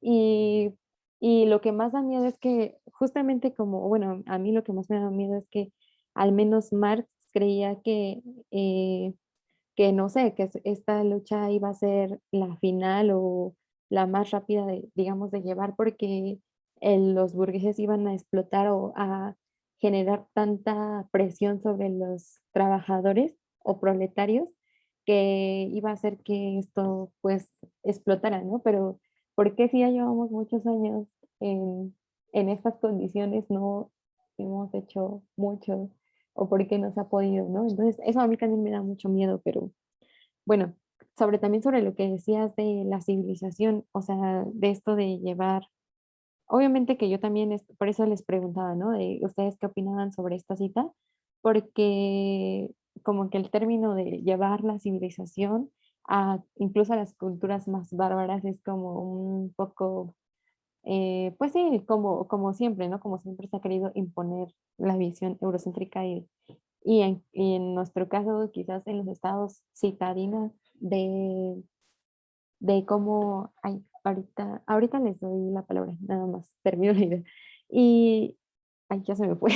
Y, y lo que más da miedo es que justamente como, bueno, a mí lo que más me da miedo es que al menos Marx creía eh, que no sé, que esta lucha iba a ser la final o la más rápida de, digamos, de llevar porque los burgueses iban a explotar o a generar tanta presión sobre los trabajadores o proletarios que iba a hacer que esto pues explotara, ¿no? Pero ¿por qué si ya llevamos muchos años en estas condiciones no hemos hecho mucho o por qué no se ha podido, ¿no? Entonces, eso a mí también me da mucho miedo, pero bueno, también sobre lo que decías de la civilización, o sea, de esto de llevar, obviamente que yo también, por eso les preguntaba, ¿no? De ustedes qué opinaban sobre esta cita, porque como que el término de llevar la civilización a incluso a las culturas más bárbaras es como un poco pues sí, como siempre, ¿no? Como siempre se ha querido imponer la visión eurocéntrica y en nuestro caso, quizás en los estados citadinos de cómo, ay, ahorita les doy la palabra, nada más, termino la idea. Y, ay, ya se me fue.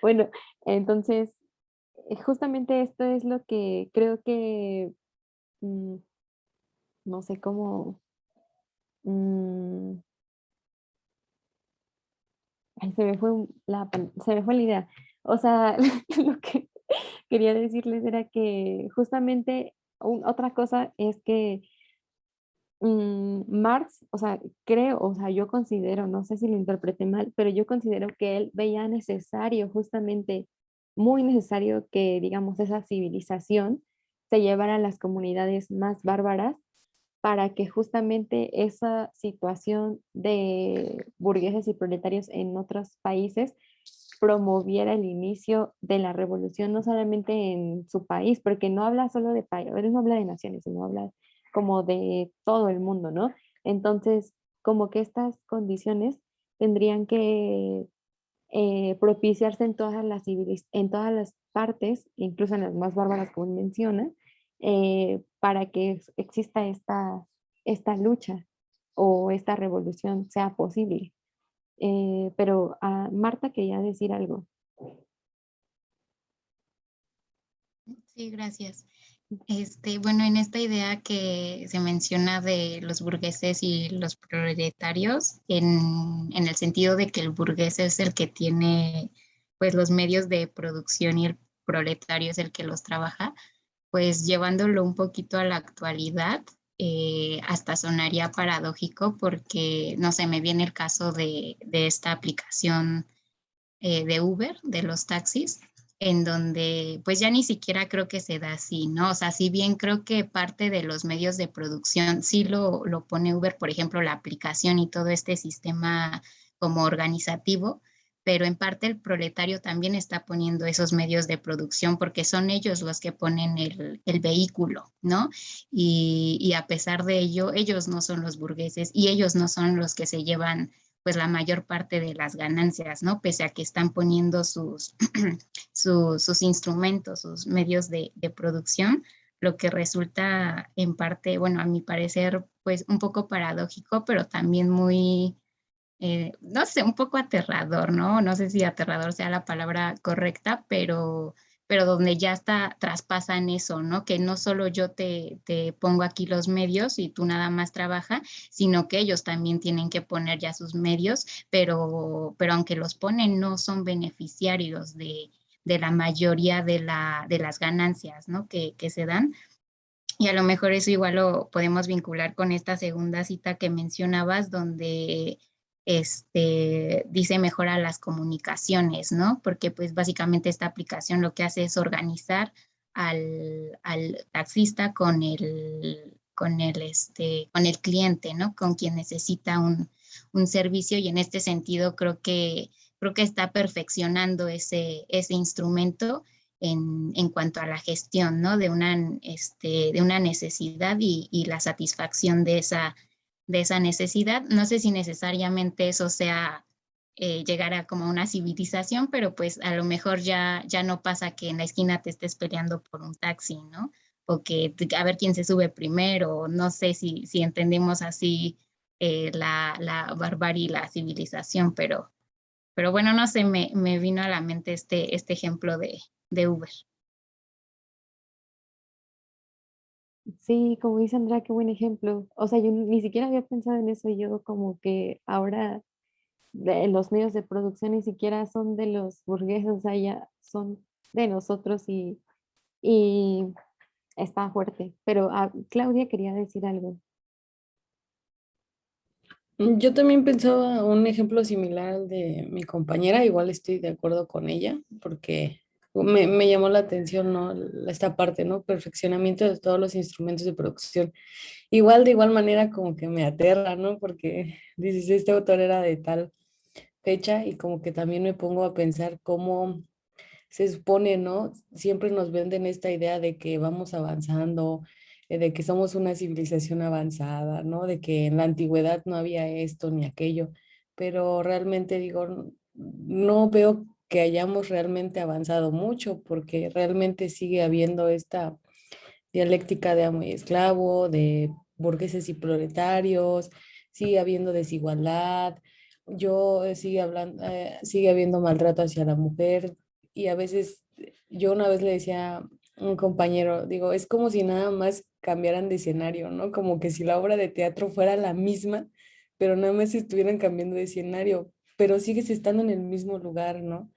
Bueno, entonces, justamente esto es lo que creo que, mm, no sé cómo, mm, ay, se me fue la idea. O sea, lo que quería decirles era que justamente otra cosa es que Marx, o sea, creo, o sea, yo considero, no sé si lo interpreté mal, pero yo considero que él veía necesario, justamente muy necesario que, digamos, esa civilización se llevara a las comunidades más bárbaras para que justamente esa situación de burgueses y proletarios en otros países promoviera el inicio de la revolución, no solamente en su país, porque no habla solo de país, él no habla de naciones, sino habla como de todo el mundo, ¿no? Entonces, como que estas condiciones tendrían que propiciarse en todas en todas las partes, incluso en las más bárbaras como menciona, para que exista esta lucha o esta revolución sea posible. Pero Marta quería decir algo. Sí, gracias. Bueno, en esta idea que se menciona de los burgueses y los proletarios, en el sentido de que el burgués es el que tiene pues los medios de producción y el proletario es el que los trabaja, pues llevándolo un poquito a la actualidad, hasta sonaría paradójico porque, no sé, me viene el caso de esta aplicación de Uber, de los taxis, en donde pues ya ni siquiera creo que se da así, ¿no? O sea, si bien creo que parte de los medios de producción sí lo pone Uber, por ejemplo, la aplicación y todo este sistema como organizativo, pero en parte el proletario también está poniendo esos medios de producción porque son ellos los que ponen el vehículo, ¿no? Y a pesar de ello, ellos no son los burgueses y ellos no son los que se llevan pues la mayor parte de las ganancias, ¿no? Pese a que están poniendo sus instrumentos, sus medios de producción, lo que resulta en parte, bueno, a mi parecer, pues un poco paradójico, pero también muy, no sé, un poco aterrador, ¿no? No sé si aterrador sea la palabra correcta, pero donde ya está, traspasan eso, ¿no? Que no solo yo te pongo aquí los medios y tú nada más trabaja, sino que ellos también tienen que poner ya sus medios, pero aunque los ponen, no son beneficiarios de la mayoría de las ganancias, ¿no? Que se dan. Y a lo mejor eso igual lo podemos vincular con esta segunda cita que mencionabas, donde dice mejora las comunicaciones, ¿no? Porque pues básicamente esta aplicación lo que hace es organizar al taxista con el cliente, ¿no? Con quien necesita un servicio y en este sentido creo que está perfeccionando ese instrumento en cuanto a la gestión, ¿no? De una necesidad y la satisfacción de esa necesidad. No sé si necesariamente eso sea llegar a como una civilización, pero pues a lo mejor ya no pasa que en la esquina te estés peleando por un taxi, ¿no? O que a ver quién se sube primero, no sé si entendemos así la barbarie y la civilización, pero bueno, no sé, me vino a la mente este ejemplo de Uber. Sí, como dice Andrea, qué buen ejemplo. O sea, yo ni siquiera había pensado en eso. Yo como que ahora los medios de producción ni siquiera son de los burgueses, o sea, ya son de nosotros y está fuerte. Pero Claudia quería decir algo. Yo también pensaba un ejemplo similar al de mi compañera, igual estoy de acuerdo con ella, porque me llamó la atención, ¿no? Esta parte, ¿no? Perfeccionamiento de todos los instrumentos de producción. Igual, de igual manera, como que me aterra, ¿no? Porque dices, este autor era de tal fecha y como que también me pongo a pensar cómo se supone, ¿no? Siempre nos venden esta idea de que vamos avanzando, de que somos una civilización avanzada, ¿no? De que en la antigüedad no había esto ni aquello, pero realmente digo, no veo que hayamos realmente avanzado mucho porque realmente sigue habiendo esta dialéctica de amo y esclavo, de burgueses y proletarios, sigue habiendo desigualdad, sigue habiendo maltrato hacia la mujer y a veces yo una vez le decía a un compañero, digo, es como si nada más cambiaran de escenario, ¿no? Como que si la obra de teatro fuera la misma, pero nada más estuvieran cambiando de escenario, pero sigues estando en el mismo lugar, ¿no?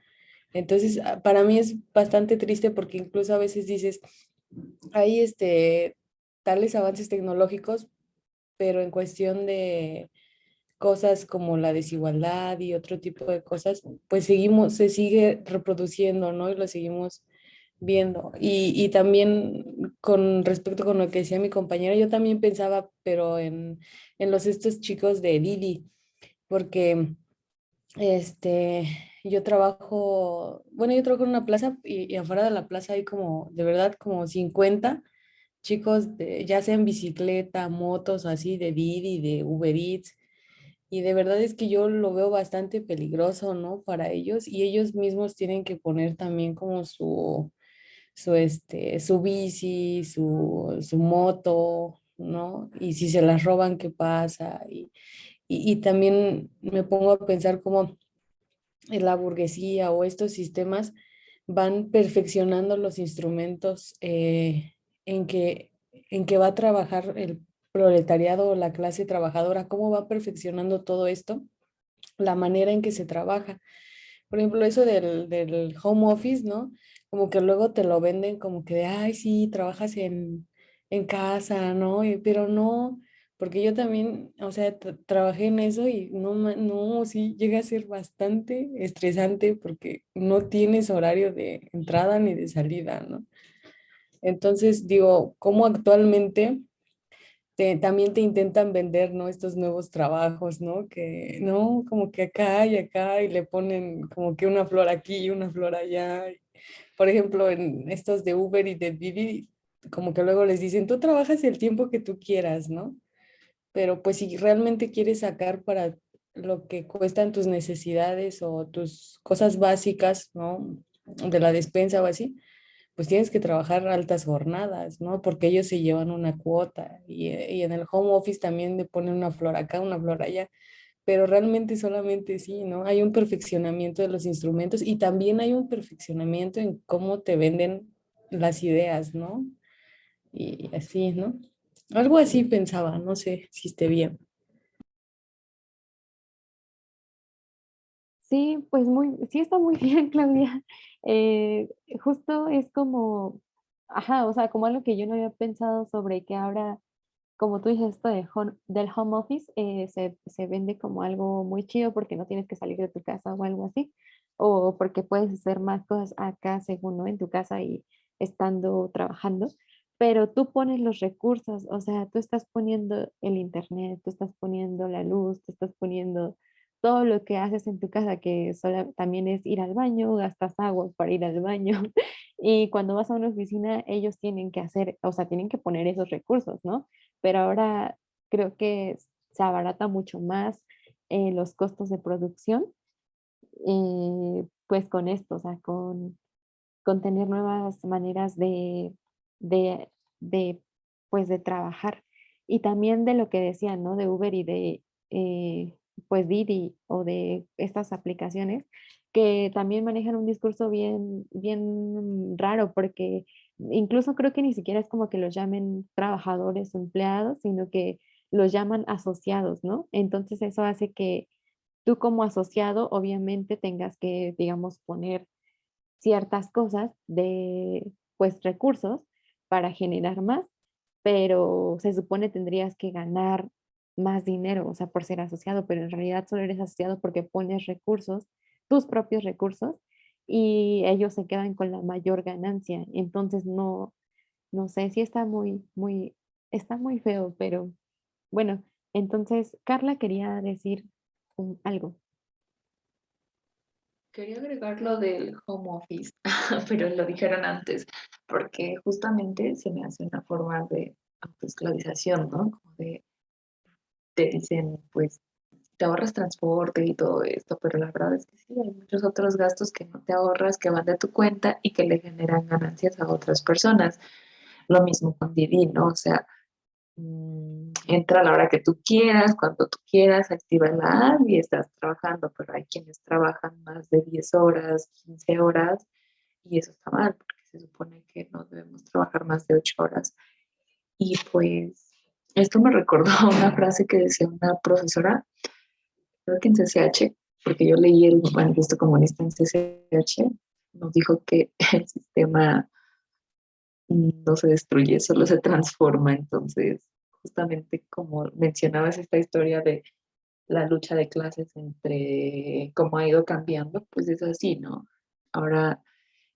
Entonces, para mí es bastante triste porque incluso a veces dices, hay tales avances tecnológicos, pero en cuestión de cosas como la desigualdad y otro tipo de cosas, pues se sigue reproduciendo, ¿no? Y lo seguimos viendo. Y también con respecto con lo que decía mi compañera, yo también pensaba, pero en estos chicos de Didi, porque este, yo trabajo en una plaza y afuera de la plaza hay como, de verdad, como 50 chicos, ya sea en bicicleta, motos, así, de Didi, de Uber Eats, Y de verdad es que yo lo veo bastante peligroso, ¿no? Para ellos y ellos mismos tienen que poner también como su bici, su moto, ¿no? Y si se las roban, ¿qué pasa? Y también me pongo a pensar cómo la burguesía o estos sistemas van perfeccionando los instrumentos en que, en que va a trabajar el proletariado o la clase trabajadora, cómo va perfeccionando todo esto, la manera en que se trabaja. Por ejemplo, eso del home office, ¿no? Como que luego te lo venden como que de, ay, sí, trabajas en casa, ¿no? Pero no, porque yo también, o sea, trabajé en eso y no, no, sí, llega a ser bastante estresante porque no tienes horario de entrada ni de salida, ¿no? Entonces, digo, ¿cómo actualmente también te intentan vender, ¿no? Estos nuevos trabajos, ¿no? Que, no, como que acá y le ponen como que una flor aquí y una flor allá. Por ejemplo, en estos de Uber y de Didi, como que luego les dicen, tú trabajas el tiempo que tú quieras, ¿no? Pero pues si realmente quieres sacar para lo que cuestan tus necesidades o tus cosas básicas, ¿no? De la despensa o así, pues tienes que trabajar altas jornadas, ¿no? Porque ellos se llevan una cuota y en el home office también le ponen una flor acá, una flor allá, pero realmente solamente sí, ¿no? Hay un perfeccionamiento de los instrumentos y también hay un perfeccionamiento en cómo te venden las ideas, ¿no? Y así, ¿no? Algo así pensaba, no sé si esté bien. Sí, pues sí está muy bien, Claudia. Justo es como, ajá, o sea, como algo que yo no había pensado sobre que ahora, como tú dices, esto del home office se vende como algo muy chido porque no tienes que salir de tu casa o algo así, o porque puedes hacer más cosas acá según, ¿no? En tu casa y estando trabajando, pero tú pones los recursos, o sea, tú estás poniendo el internet, tú estás poniendo la luz, tú estás poniendo todo lo que haces en tu casa, que también es ir al baño, gastas agua para ir al baño. Y cuando vas a una oficina, ellos tienen que hacer, o sea, tienen que poner esos recursos, ¿no? Pero ahora creo que se abarata mucho más los costos de producción, pues con esto, o sea, con tener nuevas maneras de, de, pues de trabajar. Y también de lo que decían, ¿no? De Uber y de, pues Didi o de estas aplicaciones que también manejan un discurso bien, bien raro porque incluso creo que ni siquiera es como que los llamen trabajadores o empleados, sino que los llaman asociados, ¿no? Entonces eso hace que tú como asociado obviamente tengas que, digamos, poner ciertas cosas de, pues, recursos para generar más, pero se supone tendrías que ganar más dinero, o sea, por ser asociado, pero en realidad solo eres asociado porque pones recursos, tus propios recursos, y ellos se quedan con la mayor ganancia. Entonces, no, no sé si está está muy feo, pero bueno, entonces Carla quería decir algo. Quería agregar lo del home office, pero lo dijeron antes, porque justamente se me hace una forma de autoesclavización, ¿no? Como de, te dicen, pues, te ahorras transporte y todo esto, pero la verdad es que sí, hay muchos otros gastos que no te ahorras, que van de tu cuenta y que le generan ganancias a otras personas. Lo mismo con Didi, ¿no? O sea, entra a la hora que tú quieras, cuando tú quieras, activa la app y estás trabajando, pero hay quienes trabajan más de 10 horas, 15 horas, y eso está mal, porque se supone que no debemos trabajar más de 8 horas. Y pues esto me recordó una frase que decía una profesora, creo que en CCH, porque yo leí el manifiesto comunista en CCH, nos dijo que el sistema no se destruye, solo se transforma. Entonces, justamente como mencionabas esta historia de la lucha de clases entre cómo ha ido cambiando, pues es así, ¿no? Ahora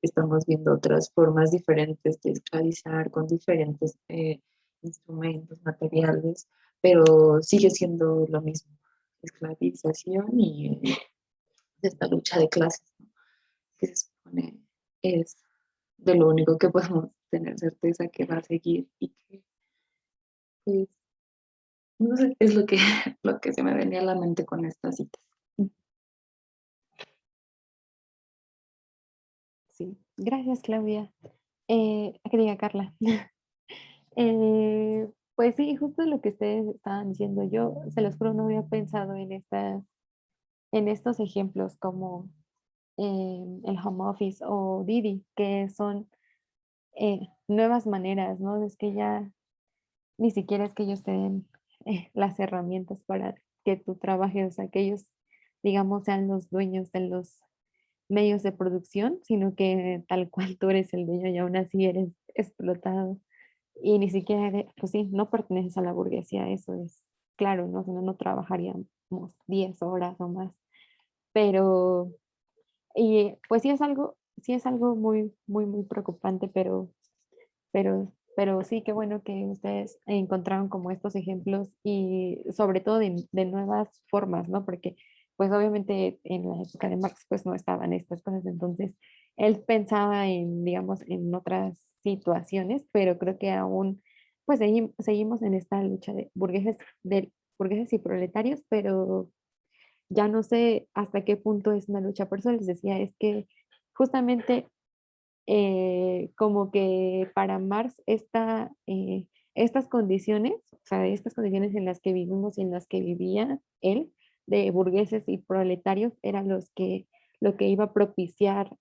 estamos viendo otras formas diferentes de esclavizar con diferentes instrumentos, materiales, pero sigue siendo lo mismo, esclavización y esta lucha de clases, ¿no? Que se supone es de lo único que podemos tener certeza que va a seguir y que pues, No sé qué es lo que, lo que se me venía a la mente con estas citas. Sí, gracias, Claudia. Que diga Carla. Pues sí, justo lo que ustedes estaban diciendo, yo se los juro, no había pensado en estos ejemplos como el home office o Didi, que son nuevas maneras, ¿no? Es que ya ni siquiera es que ellos te den las herramientas para que tú trabajes, o sea, que ellos, digamos, sean los dueños de los medios de producción, sino que tal cual tú eres el dueño y aún así eres explotado. Y ni siquiera, pues sí, no perteneces a la burguesía, eso es claro, ¿no? Si no, no trabajaríamos 10 horas o más. Pero, y pues sí es algo muy, muy, muy preocupante, pero sí, qué bueno que ustedes encontraron como estos ejemplos y sobre todo de nuevas formas, ¿no? Porque pues obviamente en la época de Marx pues no estaban estas cosas, entonces él pensaba en, digamos, en otras situaciones, pero creo que aún pues seguimos en esta lucha de burgueses y proletarios, pero ya no sé hasta qué punto es una lucha. Por eso les decía, es que justamente como que para Marx estas condiciones, o sea, estas condiciones en las que vivimos y en las que vivía él, de burgueses y proletarios, eran lo que iba a propiciar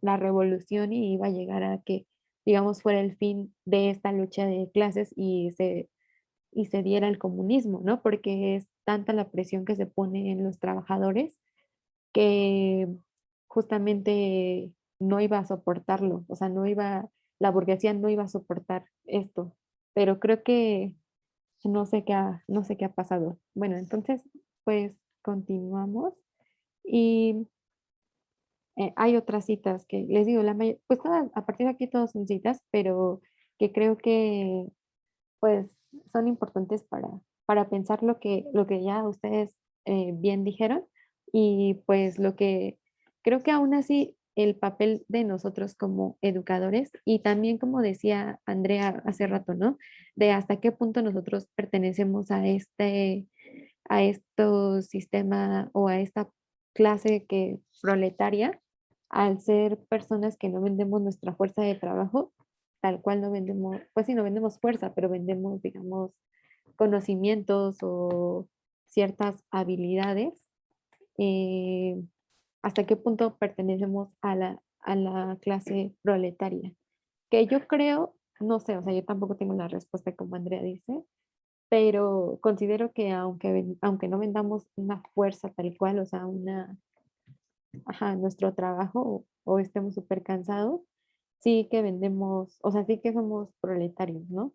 la revolución y iba a llegar a que, digamos, fuera el fin de esta lucha de clases y se diera el comunismo, ¿no? Porque es tanta la presión que se pone en los trabajadores que justamente no iba a soportarlo, o sea, la burguesía no iba a soportar esto, pero creo que no sé qué ha pasado. Bueno, entonces, pues continuamos y hay otras citas que les digo, pues todas, a partir de aquí todas son citas, pero que creo que pues son importantes para pensar lo que ya ustedes bien dijeron y pues lo que creo que aún así el papel de nosotros como educadores y también como decía Andrea hace rato, ¿no? De hasta qué punto nosotros pertenecemos a estos sistema o a esta clase que proletaria al ser personas que no vendemos nuestra fuerza de trabajo tal cual no vendemos, pues sí, no vendemos fuerza, pero vendemos, digamos, conocimientos o ciertas habilidades. eh, ¿Hasta qué punto pertenecemos a la clase proletaria? Que yo creo, no sé, o sea, yo tampoco tengo la respuesta como Andrea dice, pero considero que aunque no vendamos una fuerza tal cual, o sea, nuestro trabajo o estemos súper cansados, sí que vendemos, o sea, sí que somos proletarios, ¿no?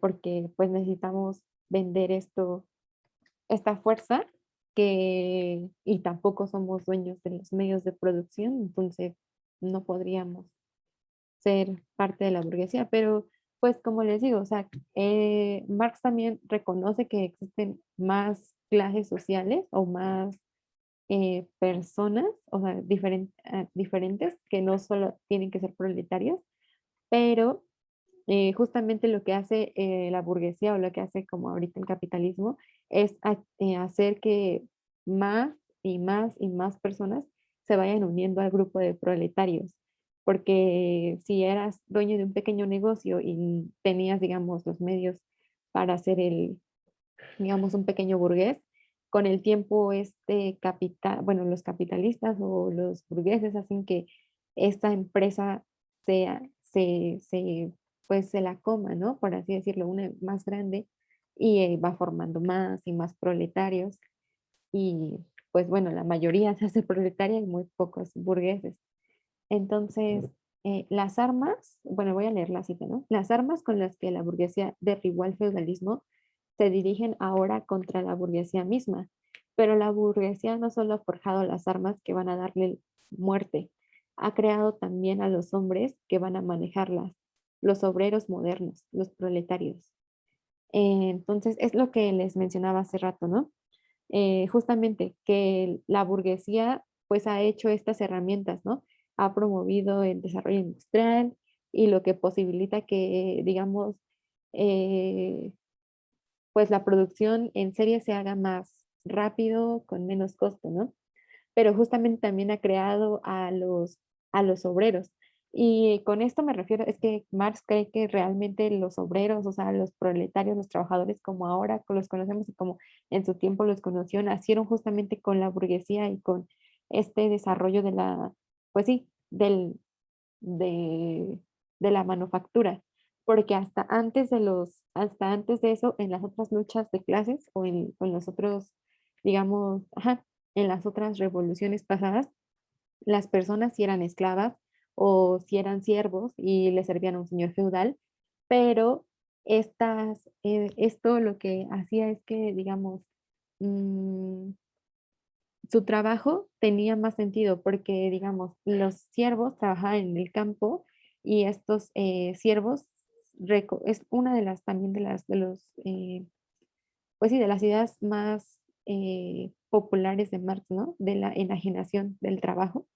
Porque pues necesitamos vender esta fuerza y tampoco somos dueños de los medios de producción, entonces no podríamos ser parte de la burguesía, pero pues como les digo, o sea, Marx también reconoce que existen más clases sociales o más personas, o sea, diferentes, que no solo tienen que ser proletarias, pero justamente lo que hace la burguesía o lo que hace como ahorita el capitalismo es hacer que más y más y más personas se vayan uniendo al grupo de proletarios. Porque si eras dueño de un pequeño negocio y tenías, digamos, los medios para hacer digamos, un pequeño burgués, con el tiempo este capital, bueno, los capitalistas o los burgueses hacen que esta empresa sea, pues se la coma, ¿no? Por así decirlo, una más grande y va formando más y más proletarios y pues bueno, la mayoría se hace proletaria y muy pocos burgueses. Entonces, las armas, bueno, voy a leer la cita, ¿no? Las armas con las que la burguesía derribó al feudalismo se dirigen ahora contra la burguesía misma, pero la burguesía no solo ha forjado las armas que van a darle muerte, ha creado también a los hombres que van a manejarlas, los obreros modernos, los proletarios. Entonces, es lo que les mencionaba hace rato, ¿no? Justamente que la burguesía pues ha hecho estas herramientas, ¿no? Ha promovido el desarrollo industrial y lo que posibilita que, digamos, eh, pues la producción en serie se haga más rápido, con menos costo, ¿no? Pero justamente también ha creado a los obreros. Y con esto me refiero, es que Marx cree que realmente los obreros, o sea, los proletarios, los trabajadores como ahora los conocemos y como en su tiempo los conoció, nacieron justamente con la burguesía y con este desarrollo de la, pues sí, de, de la manufactura. Porque hasta antes de eso, en las otras luchas de clases o en los otros, digamos, ajá, en las otras revoluciones pasadas, las personas si eran esclavas o si eran siervos y le servían a un señor feudal, pero esto lo que hacía es que, digamos, mm, su trabajo tenía más sentido porque, digamos, los siervos trabajaban en el campo y estos siervos es una de las también de los pues sí, de las ideas más populares de Marx, ¿no? De la enajenación del trabajo.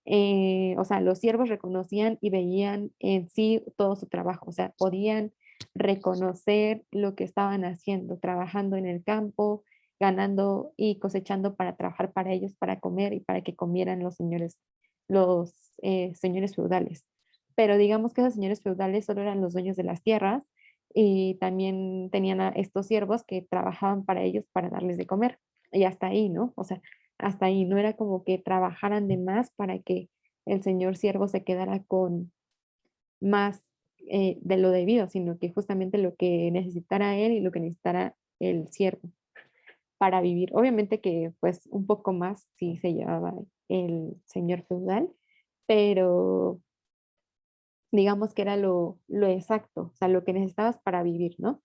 O sea, los siervos reconocían y veían en sí todo su trabajo, o sea, podían reconocer lo que estaban haciendo, trabajando en el campo, ganando y cosechando para trabajar para ellos, para comer y para que comieran los señores feudales. Pero digamos que esos señores feudales solo eran los dueños de las tierras y también tenían a estos siervos que trabajaban para ellos para darles de comer. Y hasta ahí, ¿no? O sea, hasta ahí no era como que trabajaran de más para que el señor siervo se quedara con más de lo debido, sino que justamente lo que necesitara él y lo que necesitara el siervo para vivir. Obviamente que pues un poco más sí se llevaba el señor feudal, pero digamos que era lo exacto, o sea, lo que necesitabas para vivir, ¿no?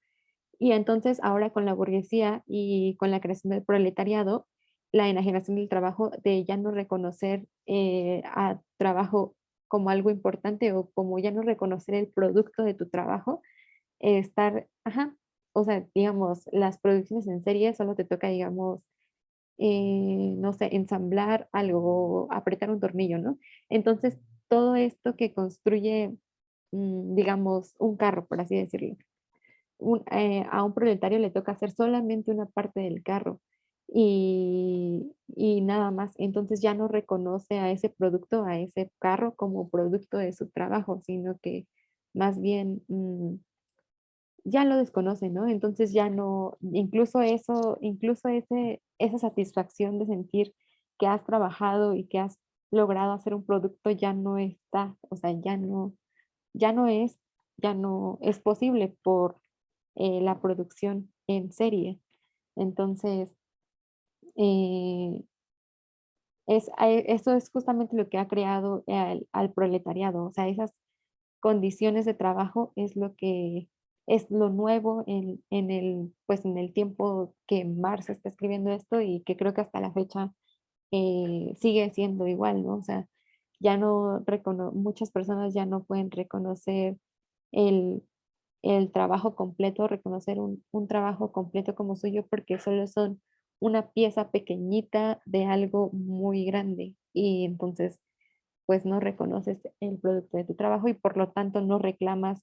Y entonces ahora con la burguesía y con la creación del proletariado, la enajenación del trabajo, de ya no reconocer a trabajo como algo importante o como ya no reconocer el producto de tu trabajo, ajá, o sea, digamos, las producciones en serie solo te toca, digamos, no sé, ensamblar algo, apretar un tornillo, ¿no? Entonces, todo esto que construye, digamos, un carro, por así decirlo, a un proletario le toca hacer solamente una parte del carro y nada más. Entonces ya no reconoce a ese producto, a ese carro como producto de su trabajo, sino que más bien ya lo desconoce, ¿no? Entonces ya no, incluso eso, esa satisfacción de sentir que has trabajado y que has logrado hacer un producto ya no está, o sea, ya no es, ya no es posible por la producción en serie. Entonces, eh, eso es justamente lo que ha creado al proletariado. O sea, esas condiciones de trabajo es lo que es lo nuevo pues en el tiempo que Marx está escribiendo esto y que creo que hasta la fecha sigue siendo igual, ¿no? O sea, muchas personas ya no pueden reconocer el, el trabajo completo, reconocer un trabajo completo como suyo porque solo son una pieza pequeñita de algo muy grande y entonces pues no reconoces el producto de tu trabajo y por lo tanto no reclamas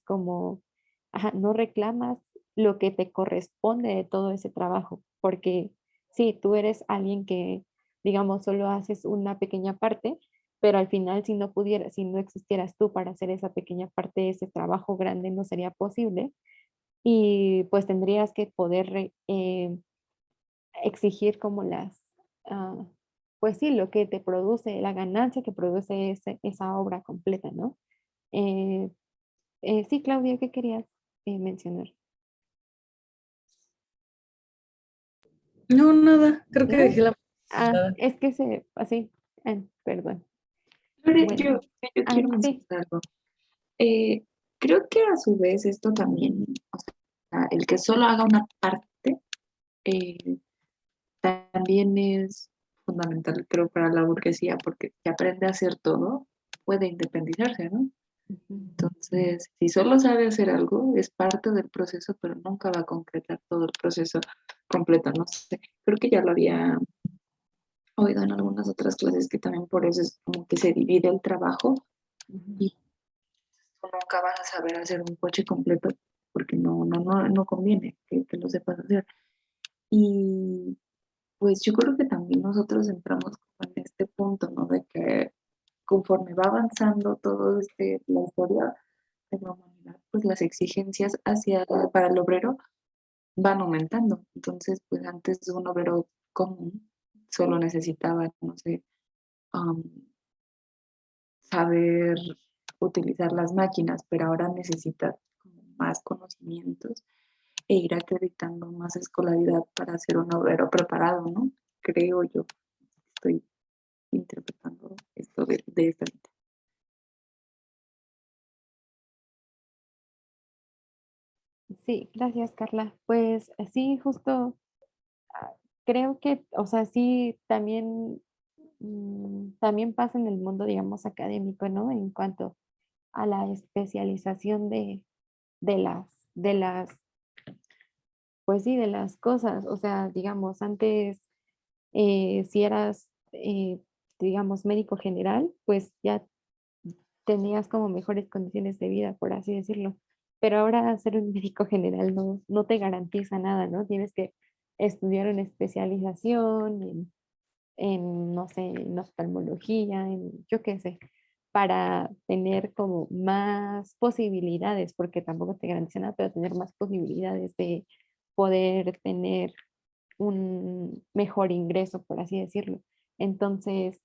ajá, no reclamas lo que te corresponde de todo ese trabajo, porque sí, tú eres alguien que, digamos, solo haces una pequeña parte, pero al final si no existieras tú para hacer esa pequeña parte, ese trabajo grande no sería posible y pues tendrías que poder exigir como ah, pues sí, lo que te produce, la ganancia que produce esa obra completa, ¿no? Eh, sí, Claudia, ¿qué querías mencionar? No, nada, creo que ¿No? dejé la... Es que así, perdón. Lore, Bueno, yo quiero sí, mencionar algo. Eh, Creo que a su vez esto también, o sea, el que solo haga una parte, eh, también es fundamental, creo, para la burguesía, porque si aprende a hacer todo, puede independizarse, ¿no? ujú, Entonces, si solo sabe hacer algo, es parte del proceso, pero nunca va a concretar todo el proceso completo. No sé, creo que ya lo había oído en algunas otras clases que también por eso es como que se divide el trabajo ujú. y tú nunca vas a saber hacer un coche completo porque no conviene que lo sepas hacer. Y pues yo creo que también nosotros entramos como en este punto, ¿no? De que conforme va avanzando todo la historia de la humanidad, pues las exigencias para el obrero van aumentando. Entonces, pues antes un obrero común solo necesitaba, no sé, um, saber utilizar las máquinas, pero ahora necesita como más conocimientos e ir acreditando más escolaridad para ser un obrero preparado, ¿no? Creo yo, estoy interpretando esto de esta manera. Sí, gracias, Carla. Pues sí, justo creo que, o sea, sí, también, también pasa en el mundo, digamos, académico, ¿no? En cuanto a la especialización de las, pues sí, de las cosas. O sea, digamos, antes, si eras, digamos, médico general, pues ya tenías como mejores condiciones de vida, por así decirlo. Pero ahora ser un médico general no te garantiza nada, ¿no? Tienes que estudiar una especialización no sé, en oftalmología, yo qué sé, para tener como más posibilidades, porque tampoco te garantiza nada, pero tener más posibilidades de poder tener un mejor ingreso, por así decirlo. Entonces,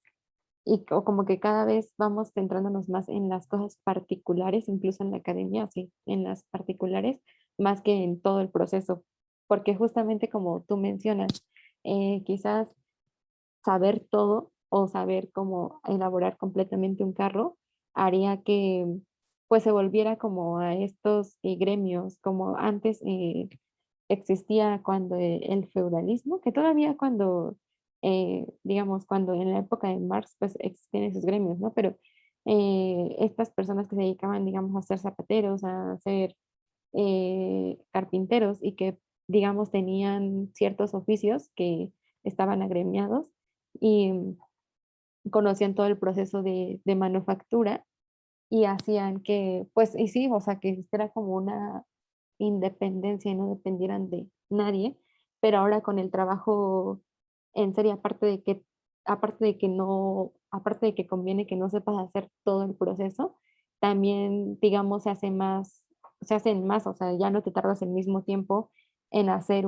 como que cada vez vamos centrándonos más en las cosas particulares, incluso en la academia, sí, en las particulares, más que en todo el proceso, porque justamente como tú mencionas, quizás saber todo o saber cómo elaborar completamente un carro haría que pues se volviera como a estos gremios, como antes existía cuando el feudalismo, que todavía cuando, digamos, cuando en la época de Marx, pues existían esos gremios, ¿no? Pero estas personas que se dedicaban, digamos, a ser zapateros, a ser carpinteros y que, digamos, tenían ciertos oficios que estaban agremiados y conocían todo el proceso de manufactura y hacían que, pues, y sí, o sea, que existiera como una independencia y no dependieran de nadie, pero ahora con el trabajo en serie, aparte de que conviene que no sepas hacer todo el proceso, también, digamos, se hacen más, o sea, ya no te tardas el mismo tiempo en hacer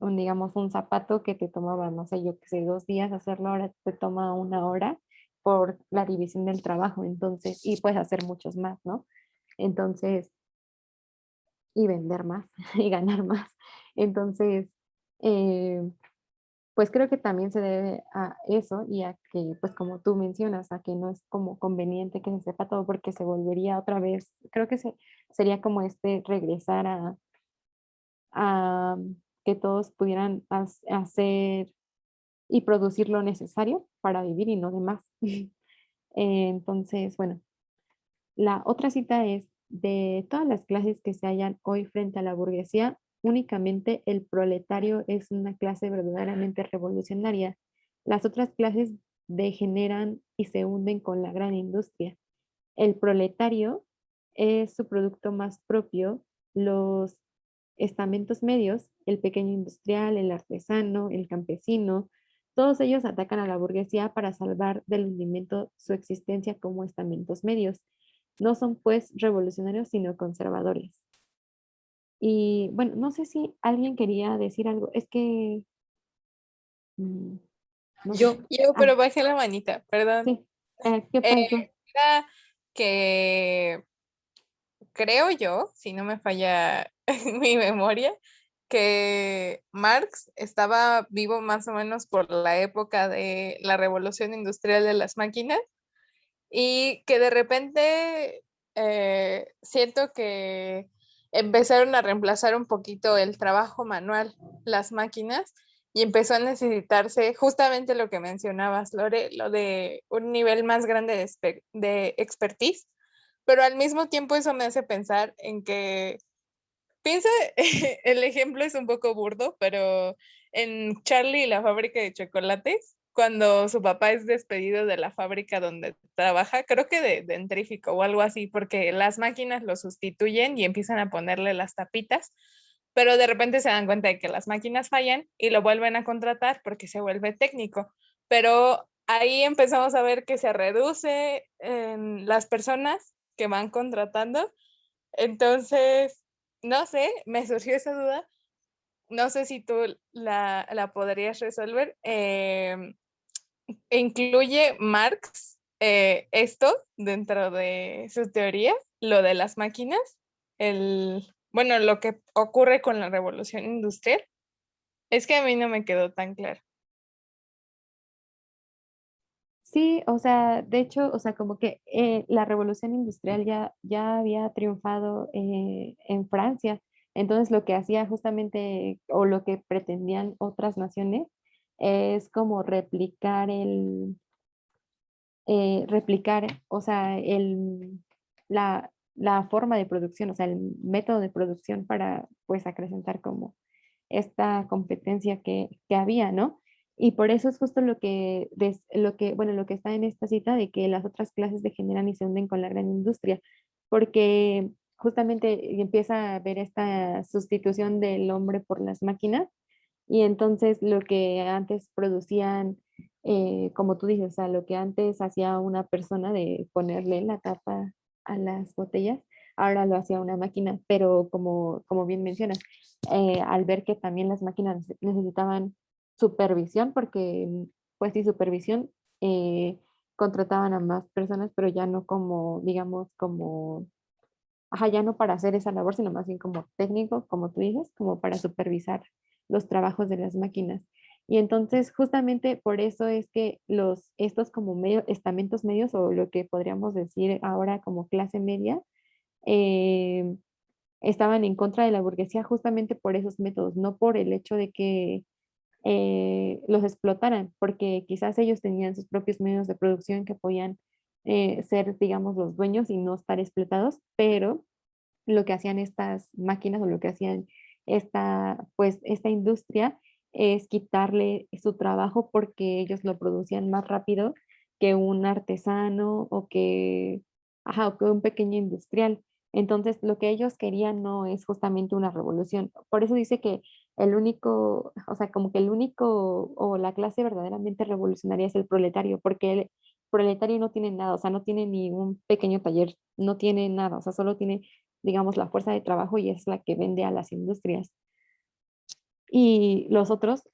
digamos, un zapato que te tomaba, no sé, yo que sé, 2 días hacerlo, ahora te toma 1 hora por la división del trabajo, entonces, y puedes hacer muchos más, ¿no? Entonces, y vender más y ganar más. Entonces, eh, pues creo que también se debe a eso y a que, pues como tú mencionas, a que no es como conveniente que se sepa todo porque se volvería otra vez, creo que sería como regresar a que todos pudieran hacer y producir lo necesario para vivir y no de más. Entonces, bueno, la otra cita es, de todas las clases que se hallan hoy frente a la burguesía, únicamente el proletario es una clase verdaderamente revolucionaria. Las otras clases degeneran y se hunden con la gran industria. El proletario es su producto más propio, los estamentos medios, el pequeño industrial, el artesano, el campesino, todos ellos atacan a la burguesía para salvar del hundimiento su existencia como estamentos medios. No son pues revolucionarios, sino conservadores. Y bueno, no sé si alguien quería decir algo. Es que, mm, no sé. Yo, Ah, pero bajé la manita, perdón. sí. ¿Qué pasó? Era que creo yo, si no me falla mi memoria, que Marx estaba vivo más o menos por la época de la revolución industrial de las máquinas y que de repente siento que empezaron a reemplazar un poquito el trabajo manual, las máquinas, y empezó a necesitarse justamente lo que mencionabas, Lore, lo de un nivel más grande de expertise, pero al mismo tiempo eso me hace pensar en que, piensa, el ejemplo es un poco burdo, pero en Charlie y la fábrica de chocolates, cuando su papá es despedido de la fábrica donde trabaja, creo que de dentrífico o algo así, porque las máquinas lo sustituyen y empiezan a ponerle las tapitas, pero de repente se dan cuenta de que las máquinas fallan y lo vuelven a contratar porque se vuelve técnico. Pero ahí empezamos a ver que se reduce en las personas que van contratando. Entonces, no sé, me surgió esa duda. No sé si tú la podrías resolver. ¿Incluye Marx esto dentro de su teoría, lo de las máquinas? Bueno, lo que ocurre con la revolución industrial. Es que a mí no me quedó tan claro. Sí, o sea, de hecho, o sea, como que la revolución industrial ya había triunfado en Francia. Entonces, lo que hacía justamente, o lo que pretendían otras naciones, es como replicar, o sea, la forma de producción, o sea, el método de producción para, pues, acrecentar como esta competencia que había, ¿no? Y por eso es justo bueno, lo que está en esta cita de que las otras clases degeneran y se hunden con la gran industria, porque justamente empieza a haber esta sustitución del hombre por las máquinas y entonces lo que antes producían, como tú dices, o sea, lo que antes hacía una persona de ponerle la tapa a las botellas, ahora lo hacía una máquina, pero como bien mencionas, al ver que también las máquinas necesitaban supervisión, porque pues sí, supervisión, contrataban a más personas, pero ya no como, digamos, como, ajá, ya no para hacer esa labor, sino más bien como técnico, como tú dices, como para supervisar los trabajos de las máquinas. Y entonces, justamente por eso es que estos como estamentos medios, o lo que podríamos decir ahora como clase media, eh, estaban en contra de la burguesía justamente por esos métodos, no por el hecho de que los explotaran, porque quizás ellos tenían sus propios medios de producción que podían ser, digamos, los dueños y no estar explotados, pero lo que hacían estas máquinas o lo que hacían pues, esta industria es quitarle su trabajo porque ellos lo producían más rápido que un artesano ajá, o que un pequeño industrial. Entonces, lo que ellos querían no es justamente una revolución. Por eso dice que el único, o sea, como que el único o la clase verdaderamente revolucionaria es el proletario, porque el proletario no tiene nada, o sea, no tiene ni un pequeño taller, no tiene nada, o sea, solo tiene, digamos, la fuerza de trabajo y es la que vende a las industrias. Y los otros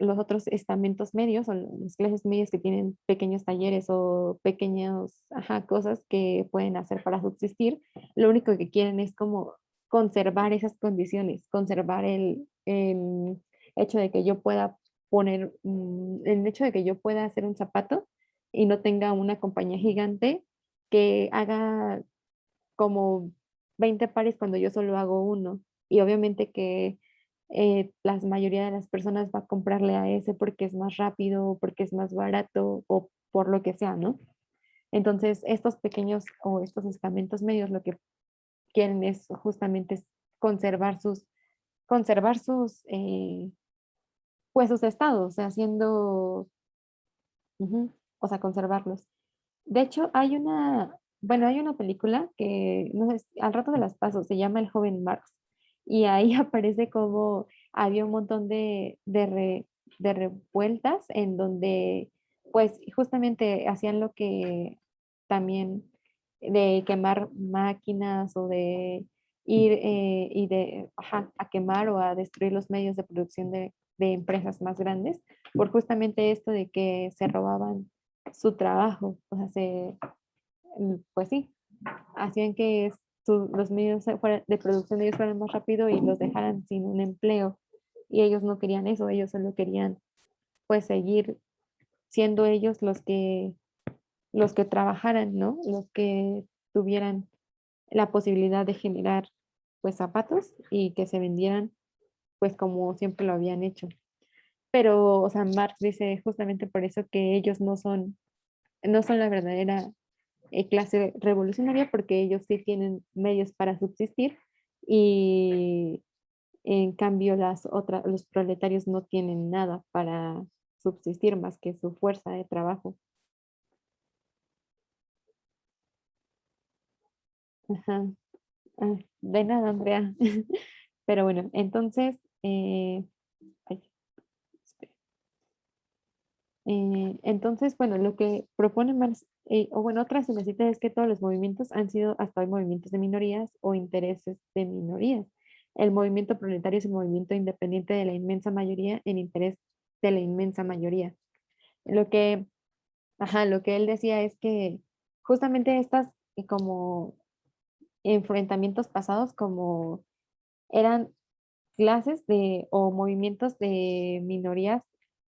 estamentos medios o las clases medias que tienen pequeños talleres o pequeños, ajá, cosas que pueden hacer para subsistir, lo único que quieren es como conservar esas condiciones, conservar el hecho de que yo pueda el hecho de que yo pueda hacer un zapato y no tenga una compañía gigante que haga como 20 pares cuando yo solo hago uno. Y obviamente que la mayoría de las personas va a comprarle a ese porque es más rápido, porque es más barato o por lo que sea, ¿no? Entonces, estos pequeños o estos estamentos medios lo que quieren es justamente conservar sus pues sus estados, o sea, o sea, conservarlos. De hecho, hay una película que, no sé, al rato de las paso, se llama El joven Marx, y ahí aparece como había un montón de revueltas en donde, pues, justamente hacían lo que también de quemar máquinas o de ir y ajá, a quemar o a destruir los medios de producción de empresas más grandes, por justamente esto de que se robaban su trabajo, o sea, pues sí, hacían que los medios de producción de ellos fueran más rápido y los dejaran sin un empleo. Y ellos no querían eso, ellos solo querían pues seguir siendo ellos los que trabajaran, ¿no? Los que tuvieran la posibilidad de generar pues zapatos y que se vendieran pues como siempre lo habían hecho. Pero, o sea, Marx dice justamente por eso que ellos no son la verdadera clase revolucionaria porque ellos sí tienen medios para subsistir y en cambio los proletarios no tienen nada para subsistir más que su fuerza de trabajo. Ajá. Ah, de nada, Andrea. Pero bueno, entonces, ay, espera. Entonces, bueno, lo que propone Marx, o bueno, otra cita es que todos los movimientos han sido hasta hoy movimientos de minorías o intereses de minorías. El movimiento proletario es un movimiento independiente de la inmensa mayoría en interés de la inmensa mayoría. Lo que, ajá, lo que él decía es que justamente estas como enfrentamientos pasados como eran clases de o movimientos de minorías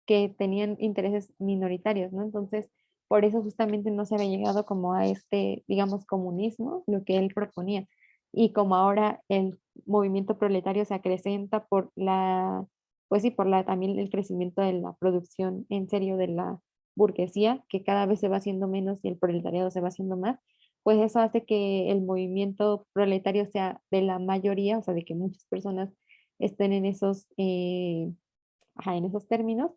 que tenían intereses minoritarios, ¿no? Entonces, por eso justamente no se había llegado como a este, digamos, comunismo, lo que él proponía. Y como ahora el movimiento proletario se acrecenta por la, pues sí, por la, también el crecimiento de la producción en serio de la burguesía, que cada vez se va haciendo menos y el proletariado se va haciendo más, pues eso hace que el movimiento proletario sea de la mayoría, o sea, de que muchas personas estén en esos, ajá, en esos términos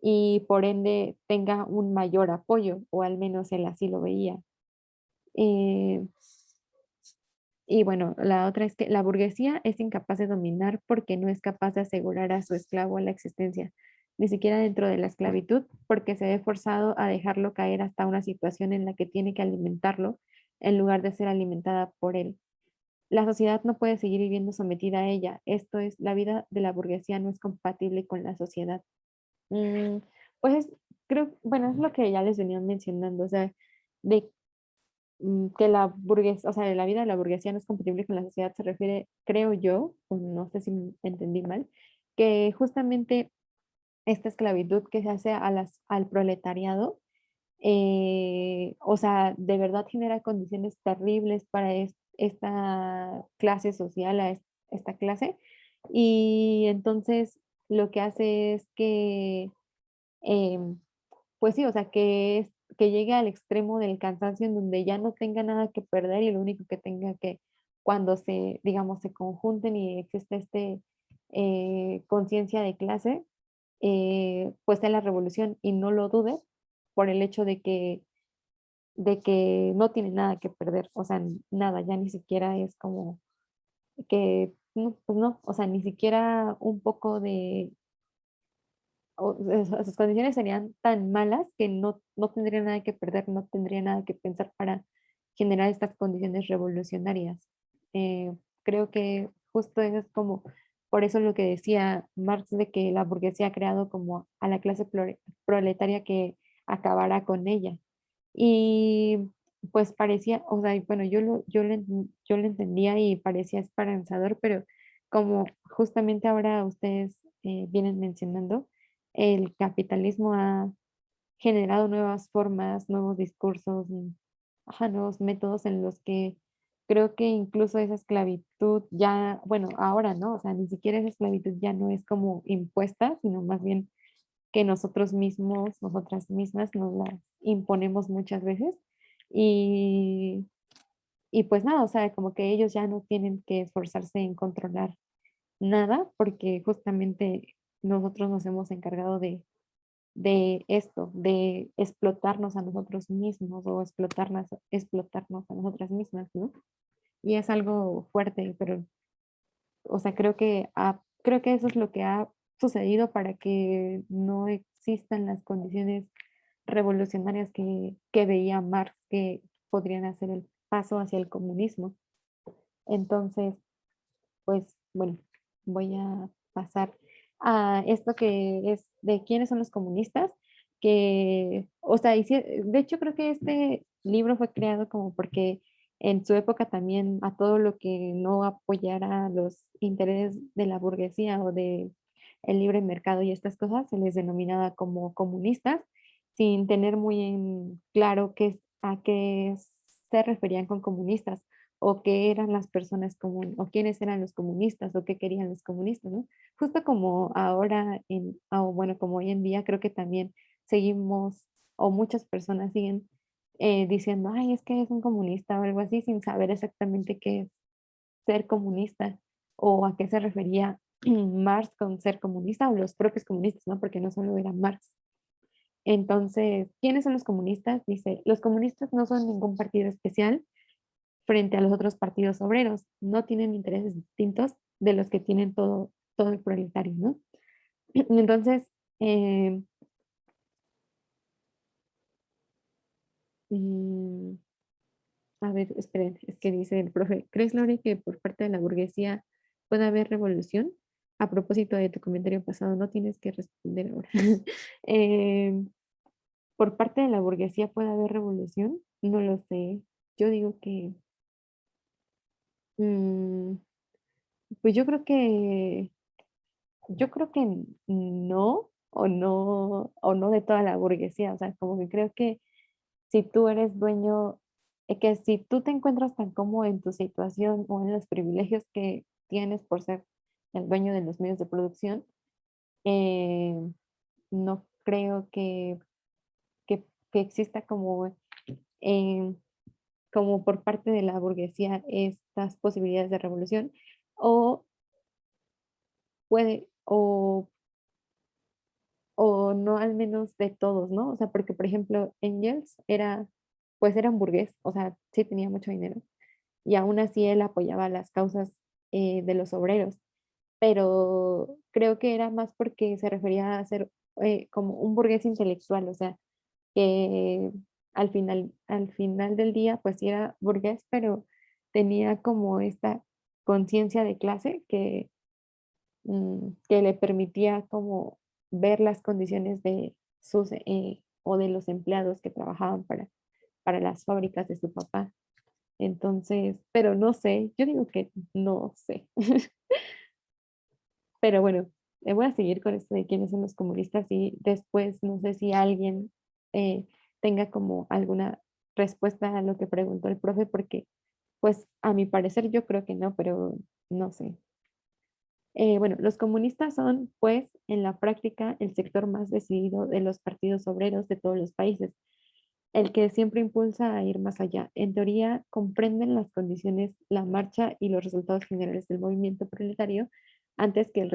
y por ende tenga un mayor apoyo, o al menos él así lo veía. Eh, y bueno, la otra es que la burguesía es incapaz de dominar porque no es capaz de asegurar a su esclavo la existencia, ni siquiera dentro de la esclavitud, porque se ve forzado a dejarlo caer hasta una situación en la que tiene que alimentarlo en lugar de ser alimentada por él. La sociedad no puede seguir viviendo sometida a ella. Esto es, la vida de la burguesía no es compatible con la sociedad. Mm, pues creo, bueno, es lo que ya les venía mencionando, o sea, de que la burguesía, o sea, la vida de la burguesía no es compatible con la sociedad, se refiere, creo yo, o no sé si entendí mal, que justamente esta esclavitud que se hace a al proletariado, o sea, de verdad genera condiciones terribles para esta clase social, esta clase, y entonces lo que hace es que em, pues sí, o sea, que llegue al extremo del cansancio en donde ya no tenga nada que perder y lo único que tenga que, cuando se, digamos, se conjunten y existe conciencia de clase, pues sea la revolución y no lo dude por el hecho de que no tiene nada que perder, o sea, nada, ya ni siquiera es como que, no, pues no, o sea, ni siquiera un poco de sus condiciones serían tan malas que no tendría nada que perder, no tendría nada que pensar para generar estas condiciones revolucionarias. Creo que justo eso es como, por eso lo que decía Marx de que la burguesía ha creado como a la clase proletaria que acabará con ella. Y pues parecía, o sea, y bueno, yo lo entendía y parecía esperanzador, pero como justamente ahora ustedes vienen mencionando, el capitalismo ha generado nuevas formas, nuevos discursos, ajá, nuevos métodos en los que creo que incluso esa esclavitud ya, bueno, ahora no, o sea, ni siquiera esa esclavitud ya no es como impuesta, sino más bien que nosotros mismos, nosotras mismas nos las imponemos muchas veces. Y, y pues nada, o sea, como que ellos ya no tienen que esforzarse en controlar nada porque justamente nosotros nos hemos encargado de esto, de explotarnos a nosotros mismos o explotarnos a nosotras mismas, ¿no? Y es algo fuerte, pero, o sea, creo que eso es lo que ha sucedido para que no existan las condiciones revolucionarias que veía Marx que podrían hacer el paso hacia el comunismo. Entonces, pues bueno, voy a pasar a esto que es de quiénes son los comunistas, que, o sea, de hecho creo que este libro fue creado como porque en su época también a todo lo que no apoyara los intereses de la burguesía o de el libre mercado y estas cosas se les denominaba como comunistas, sin tener muy en claro a qué se referían con comunistas o qué eran las personas comunes, o quiénes eran los comunistas, o qué querían los comunistas, ¿no? Justo como ahora, o bueno, como hoy en día, creo que también seguimos, o muchas personas siguen diciendo, ay, es que es un comunista o algo así, sin saber exactamente qué es ser comunista, o a qué se refería Marx con ser comunista, o los propios comunistas, ¿no? Porque no solo era Marx. Entonces, ¿quiénes son los comunistas? Dice, los comunistas no son ningún partido especial frente a los otros partidos obreros, no tienen intereses distintos de los que tienen todo el proletario, ¿no? Entonces, eh, mm, a ver, esperen, es que dice el profe, ¿crees, Lore, que por parte de la burguesía puede haber revolución? A propósito de tu comentario pasado, no tienes que responder ahora. Eh, por parte de la burguesía puede haber revolución, no lo sé. Yo digo que, mm, pues yo creo que no de toda la burguesía. O sea, como que creo que si tú eres dueño, que si tú te encuentras tan cómodo en tu situación o en los privilegios que tienes por ser el dueño de los medios de producción, eh, no creo que exista eh, como por parte de la burguesía estas posibilidades de revolución, o puede, o no al menos de todos, ¿no? O sea, porque por ejemplo, Engels pues era un burgués, o sea, sí tenía mucho dinero, y aún así él apoyaba las causas de los obreros, pero creo que era más porque se refería a ser como un burgués intelectual, o sea, que al final del día, pues sí era burgués, pero tenía como esta conciencia de clase que le permitía como ver las condiciones de sus o de los empleados que trabajaban para las fábricas de su papá. Entonces, pero no sé, yo digo que no sé. Pero bueno, voy a seguir con esto de quiénes son los comunistas y después no sé si alguien eh, tenga como alguna respuesta a lo que preguntó el profe, porque pues a mi parecer yo creo que no, pero no sé. Bueno, los comunistas son, pues, en la práctica, el sector más decidido de los partidos obreros de todos los países, el que siempre impulsa a ir más allá. En teoría, comprenden las condiciones, la marcha y los resultados generales del movimiento proletario antes que en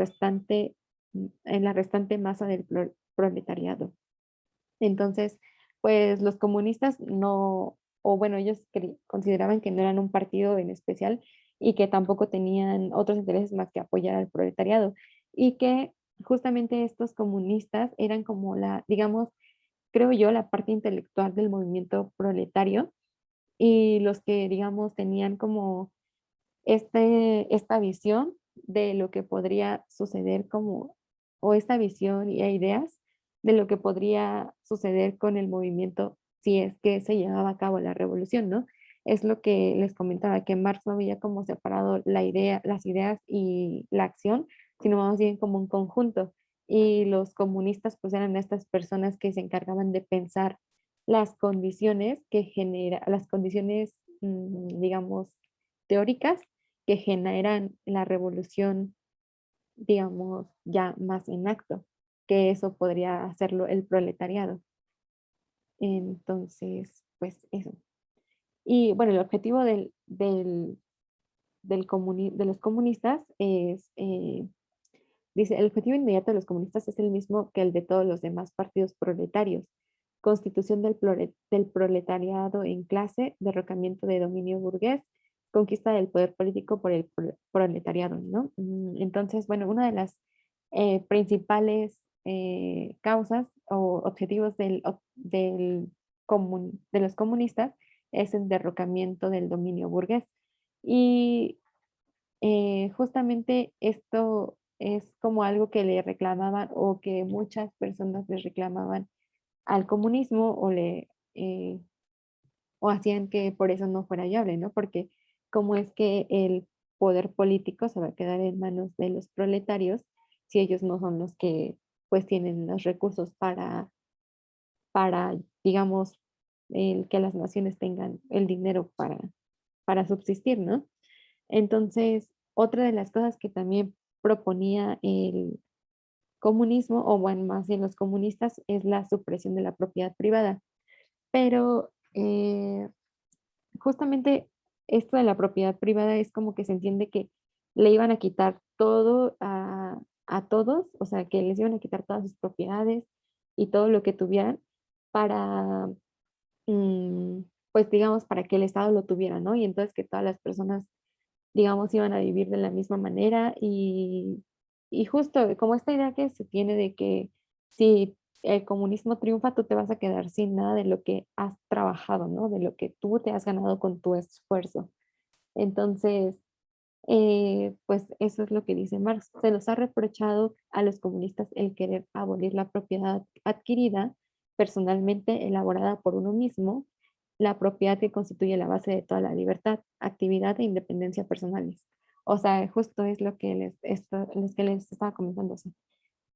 la restante masa del proletariado. Entonces, pues los comunistas no, o bueno, ellos consideraban que no eran un partido en especial y que tampoco tenían otros intereses más que apoyar al proletariado, y que justamente estos comunistas eran como digamos, creo yo, la parte intelectual del movimiento proletario, y los que, digamos, tenían como esta visión de lo que podría suceder o esta visión y ideas de lo que podría suceder con el movimiento si es que se llevaba a cabo la revolución, ¿no? Es lo que les comentaba, que Marx no había como separado las ideas y la acción, sino más bien como un conjunto. Y los comunistas pues eran estas personas que se encargaban de pensar las condiciones, digamos, teóricas que generan la revolución, digamos, ya más en acto, que eso podría hacerlo el proletariado. Entonces, pues eso. Y bueno, el objetivo de los comunistas es, dice, el objetivo inmediato de los comunistas es el mismo que el de todos los demás partidos proletarios: constitución del proletariado en clase, derrocamiento de dominio burgués, conquista del poder político por el proletariado, ¿no? Entonces, bueno, una de las principales causas o objetivos de los comunistas es el derrocamiento del dominio burgués. Y justamente esto es como algo que le reclamaban o que muchas personas les reclamaban al comunismo, eh, o hacían que por eso no fuera viable, ¿no? Porque cómo es que el poder político se va a quedar en manos de los proletarios si ellos no son los que pues tienen los recursos para digamos, que las naciones tengan el dinero para subsistir, ¿no? Entonces, otra de las cosas que también proponía el comunismo, o bueno, más bien los comunistas, es la supresión de la propiedad privada. Pero justamente esto de la propiedad privada es como que se entiende que le iban a quitar todo a todos, o sea, que les iban a quitar todas sus propiedades, y todo lo que tuvieran para, mm, pues digamos, para que el Estado lo tuviera, ¿no? Y entonces que todas las personas, digamos, iban a vivir de la misma manera y justo como esta idea que se tiene de que si el comunismo triunfa, tú te vas a quedar sin nada de lo que has trabajado, ¿no? De lo que tú te has ganado con tu esfuerzo. Entonces, pues eso es lo que dice Marx. Se nos ha reprochado a los comunistas el querer abolir la propiedad adquirida, personalmente elaborada por uno mismo, la propiedad que constituye la base de toda la libertad, actividad e independencia personales. O sea, justo es lo que les estaba comentando. O sea,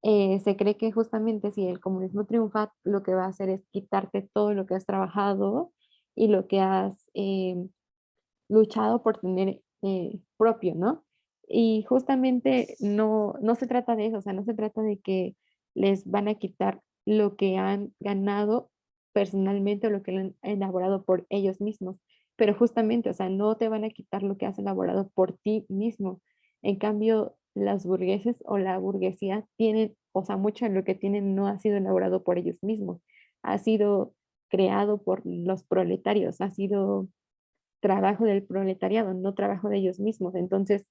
se cree que justamente si el comunismo triunfa, lo que va a hacer es quitarte todo lo que has trabajado y lo que has luchado por tener propio, ¿no? Y justamente no se trata de eso, o sea, no se trata de que les van a quitar lo que han ganado personalmente o lo que han elaborado por ellos mismos, pero justamente, o sea, no te van a quitar lo que has elaborado por ti mismo. En cambio, las burgueses o la burguesía tienen, o sea, mucho de lo que tienen no ha sido elaborado por ellos mismos, ha sido creado por los proletarios, ha sido trabajo del proletariado, no trabajo de ellos mismos. Entonces,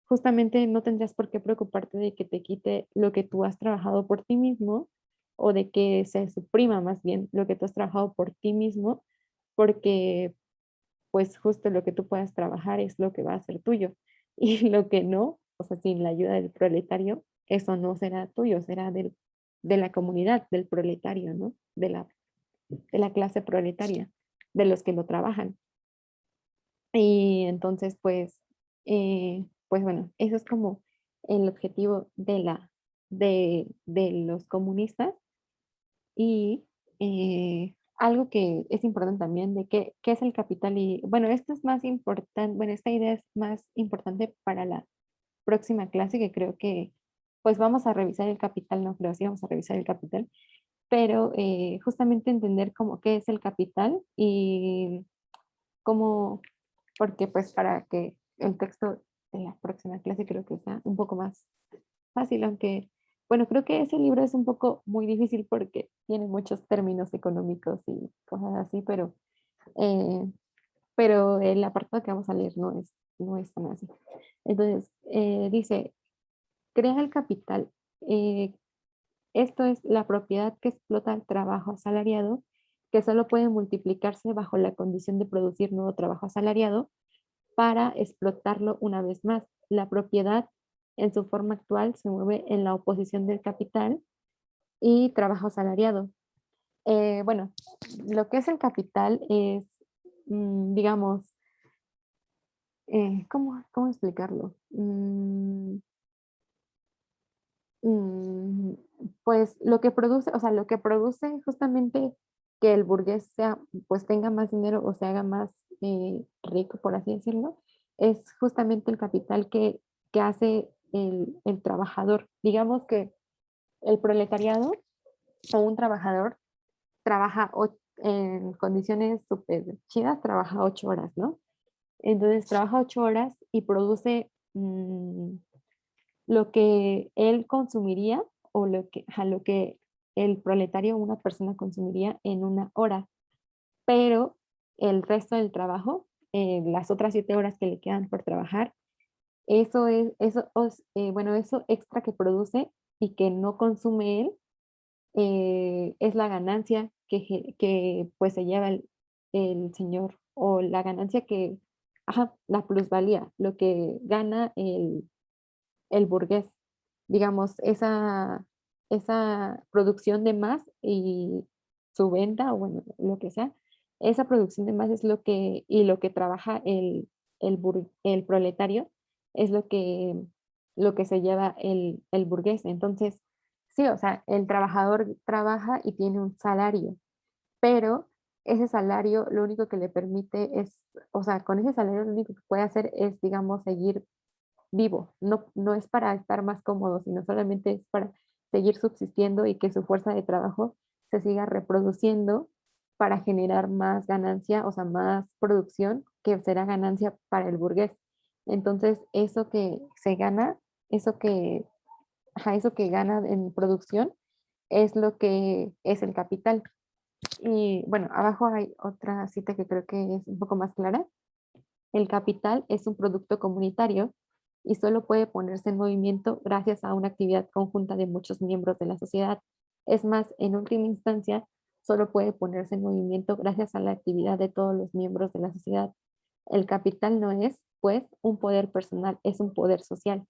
justamente no tendrías por qué preocuparte de que te quite lo que tú has trabajado por ti mismo o de que se suprima más bien lo que tú has trabajado por ti mismo, porque pues justo lo que tú puedas trabajar es lo que va a ser tuyo y lo que no, o sea, sin la ayuda del proletario, eso no será tuyo, será de la comunidad, del proletario, ¿no? De la clase proletaria, de los que lo trabajan. Y entonces, pues bueno, eso es como el objetivo de los comunistas. Y algo que es importante también de qué es el capital. Y bueno, esto es más importante, bueno, esta idea es más importante para la próxima clase, que creo que pues vamos a revisar el capital, no creo, sí vamos a revisar el capital, pero justamente entender cómo qué es el capital y cómo porque pues para que el texto de la próxima clase creo que sea un poco más fácil, aunque, bueno, creo que ese libro es un poco muy difícil porque tiene muchos términos económicos y cosas así, eh, pero el apartado que vamos a leer no es tan así. Entonces, dice, crea el capital. eh, Esto es la propiedad que explota el trabajo asalariado, que solo puede multiplicarse bajo la condición de producir nuevo trabajo asalariado para explotarlo una vez más. La propiedad en su forma actual se mueve en la oposición del capital y trabajo asalariado. Bueno, lo que es el capital es, digamos, ¿cómo explicarlo? Mm, pues lo que produce, o sea, lo que produce justamente que el burgués sea, pues tenga más dinero o se haga más rico, por así decirlo, es justamente el capital que hace el trabajador. Digamos que el proletariado o un trabajador trabaja en condiciones súper chidas, trabaja 8 horas, ¿no? Entonces trabaja 8 horas y produce lo que él consumiría o lo que el proletario o una persona consumiría en una hora, pero el resto del trabajo, las otras 7 horas que le quedan por trabajar, bueno, eso extra que produce y que no consume él, es la ganancia que pues se lleva el señor o la ganancia ajá, la plusvalía, lo que gana el burgués, digamos, esa producción de más y su venta, o bueno, lo que sea, esa producción de más es lo que trabaja el proletario, es lo que se lleva el burgués. Entonces, sí, o sea, el trabajador trabaja y tiene un salario, pero ese salario lo único que le permite o sea, con ese salario lo único que puede hacer es, digamos, seguir vivo, no es para estar más cómodo, sino solamente es para seguir subsistiendo y que su fuerza de trabajo se siga reproduciendo para generar más ganancia, o sea, más producción, que será ganancia para el burgués. Entonces, eso que se gana, eso que, ajá, eso que gana en producción, es lo que es el capital. Y bueno, abajo hay otra cita que creo que es un poco más clara. El capital es un producto comunitario y solo puede ponerse en movimiento gracias a una actividad conjunta de muchos miembros de la sociedad. Es más, en última instancia, solo puede ponerse en movimiento gracias a la actividad de todos los miembros de la sociedad. El capital no es, pues, un poder personal, es un poder social.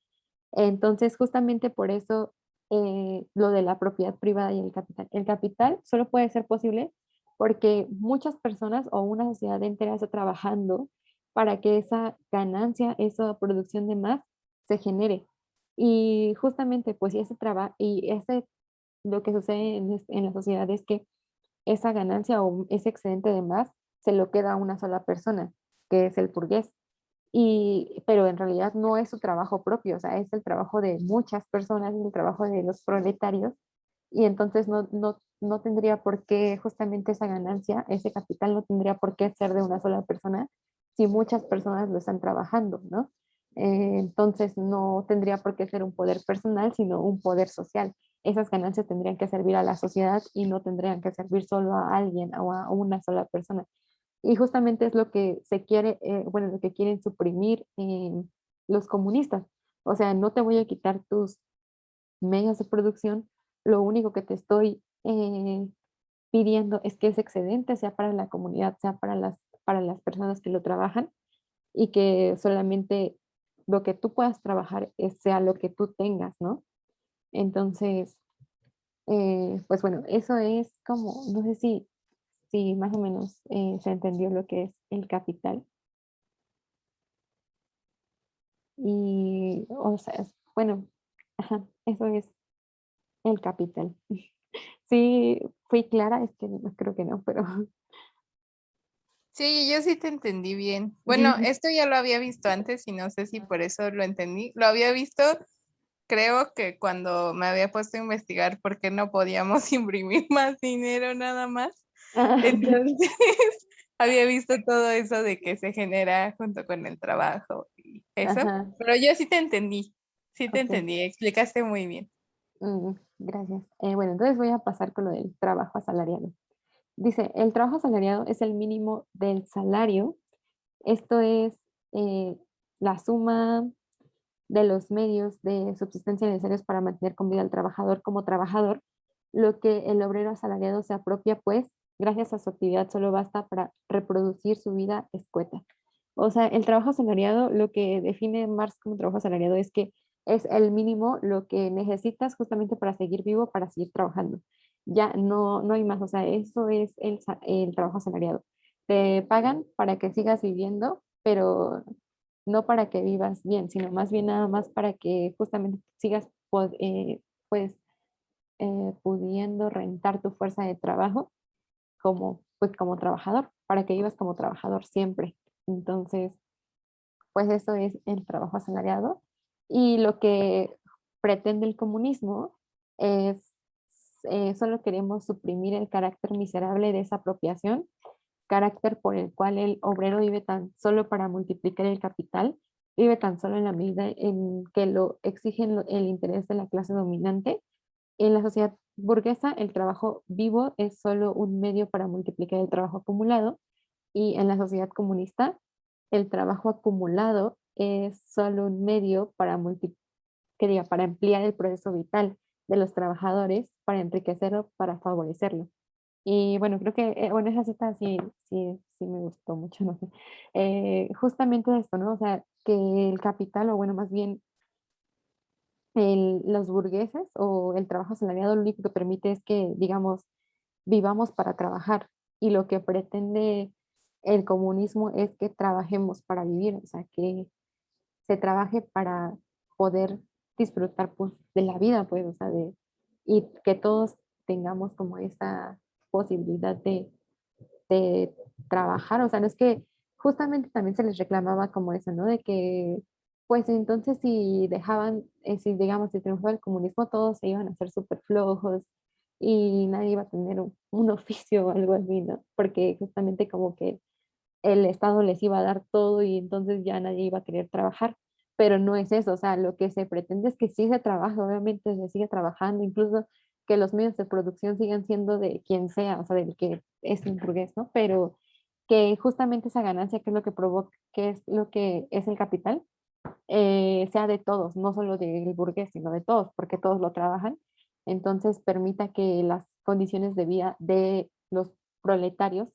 Entonces, justamente por eso, lo de la propiedad privada y el capital. El capital solo puede ser posible porque muchas personas o una sociedad entera está trabajando para que esa ganancia, esa producción de más, se genere. Y justamente, pues, si ese trabajo, y ese, lo que sucede en la sociedad es que esa ganancia o ese excedente de más se lo queda a una sola persona, que es el burgués. Pero en realidad no es su trabajo propio, o sea, es el trabajo de muchas personas, es el trabajo de los proletarios, y entonces no tendría por qué justamente esa ganancia, ese capital no tendría por qué ser de una sola persona si muchas personas lo están trabajando, ¿no? Entonces no tendría por qué ser un poder personal, sino un poder social. Esas ganancias tendrían que servir a la sociedad y no tendrían que servir solo a alguien o a una sola persona. Y justamente es lo que se quiere, bueno, lo que quieren suprimir los comunistas. O sea, no te voy a quitar tus medios de producción, lo único que te estoy pidiendo es que ese excedente sea para la comunidad, sea para las personas que lo trabajan y que solamente lo que tú puedas trabajar sea lo que tú tengas, ¿no? Entonces, pues bueno, eso es como, no sé si más o menos se entendió lo que es el capital. Y, o sea, bueno, ajá, eso es el capital. Sí, fui clara, es que creo que no, pero Sí, yo sí te entendí bien. Bueno, esto ya lo había visto antes y no sé si por eso lo entendí. Lo había visto, creo que cuando me había puesto a investigar por qué no podíamos imprimir más dinero nada más. ah, ok. Entonces, había visto todo eso de que se genera junto con el trabajo y eso. Ajá, Pero yo sí te ok. entendí, explicaste muy bien. Gracias. Bueno, entonces voy a pasar con lo del trabajo asalariado. Dice, el trabajo asalariado es el mínimo del salario. Esto es eh, la suma de los medios de subsistencia necesarios para mantener con vida al trabajador como trabajador, lo que el obrero asalariado se apropia, pues, gracias a su actividad solo basta para reproducir su vida escueta. O sea, el trabajo asalariado, lo que define Marx como trabajo asalariado es que es el mínimo lo que necesitas justamente para seguir vivo, para seguir trabajando. Ya no hay más, o sea, eso es el trabajo asalariado. Te pagan para que sigas viviendo, pero no para que vivas bien, sino más bien nada más para que justamente sigas pues pudiendo rentar tu fuerza de trabajo como pues como trabajador, para que vivas como trabajador siempre. Entonces, pues eso es el trabajo asalariado y lo que pretende el comunismo es solo queremos suprimir el carácter miserable de esa apropiación, carácter por el cual el obrero vive tan solo para multiplicar el capital, vive tan solo en la medida en que lo exigen el interés de la clase dominante. En la sociedad burguesa, el trabajo vivo es solo un medio para multiplicar el trabajo acumulado y en la sociedad comunista, el trabajo acumulado es solo un medio para para ampliar el proceso vital de los trabajadores, para enriquecerlo, para favorecerlo. Y bueno, creo que, bueno, esa cita sí me gustó mucho, no sé. Justamente esto, ¿no? O sea, que el capital, o bueno, más bien los burgueses o el trabajo asalariado lo único que permite es que, digamos, vivamos para trabajar. Y lo que pretende el comunismo es que trabajemos para vivir, o sea, que se trabaje para poder disfrutar pues, de la vida, pues, o sea, y que todos tengamos como esa posibilidad de trabajar, o sea, no es que justamente también se les reclamaba como eso, ¿no? De que, pues entonces si dejaban, si digamos, si triunfaba el comunismo, todos se iban a hacer súper flojos y nadie iba a tener un oficio o algo así, ¿no? Porque justamente como que el Estado les iba a dar todo y entonces ya nadie iba a querer trabajar, pero no es eso, o sea, lo que se pretende es que sí se trabaja, obviamente se sigue trabajando, incluso que los medios de producción sigan siendo de quien sea, o sea, del que es un burgués, ¿no? Pero que justamente esa ganancia, que es lo que provoca, que es lo que es el capital, sea de todos, no solo del burgués, sino de todos, porque todos lo trabajan. Entonces permita que las condiciones de vida de los proletarios,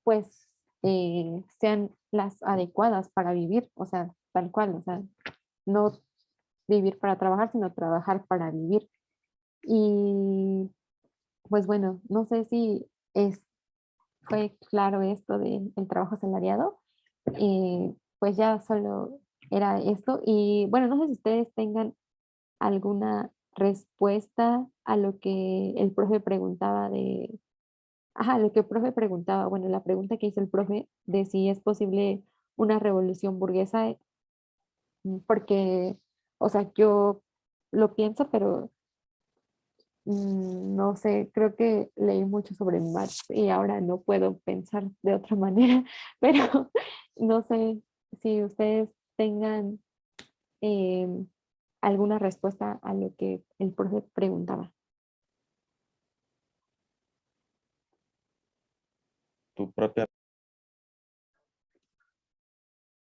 pues, sean las adecuadas para vivir, o sea, tal cual, o sea, no vivir para trabajar, sino trabajar para vivir. Y pues bueno, no sé si fue claro esto del trabajo asalariado. Pues ya solo era esto. Y bueno, no sé si ustedes tengan alguna respuesta a lo que el profe preguntaba ajá, lo que el profe preguntaba, bueno, la pregunta que hizo el profe de si es posible una revolución burguesa, porque, o sea, yo lo pienso, pero no sé, creo que leí mucho sobre Marx y ahora no puedo pensar de otra manera, pero no sé si ustedes tengan em, alguna respuesta a lo que el profe preguntaba. Tu propia.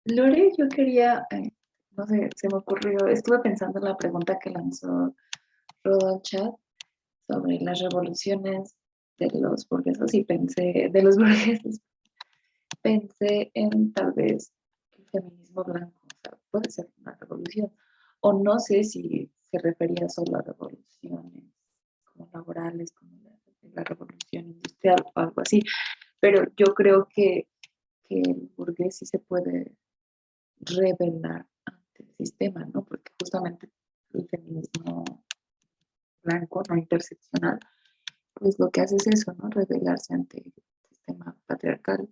Lore, yo quería, no sé, se me ocurrió, estuve pensando en la pregunta que lanzó Rodo al chat sobre las revoluciones de los burgueses y pensé, de los burgueses, pensé en tal vez el feminismo blanco, o sea, puede ser una revolución, o no sé si se refería solo a revoluciones como laborales, como la revolución industrial o algo así, pero yo creo que el burgués sí se puede rebelar ante el sistema, ¿no? Porque justamente el feminismo blanco, no interseccional, pues lo que hace es eso, ¿no? Rebelarse ante el sistema patriarcal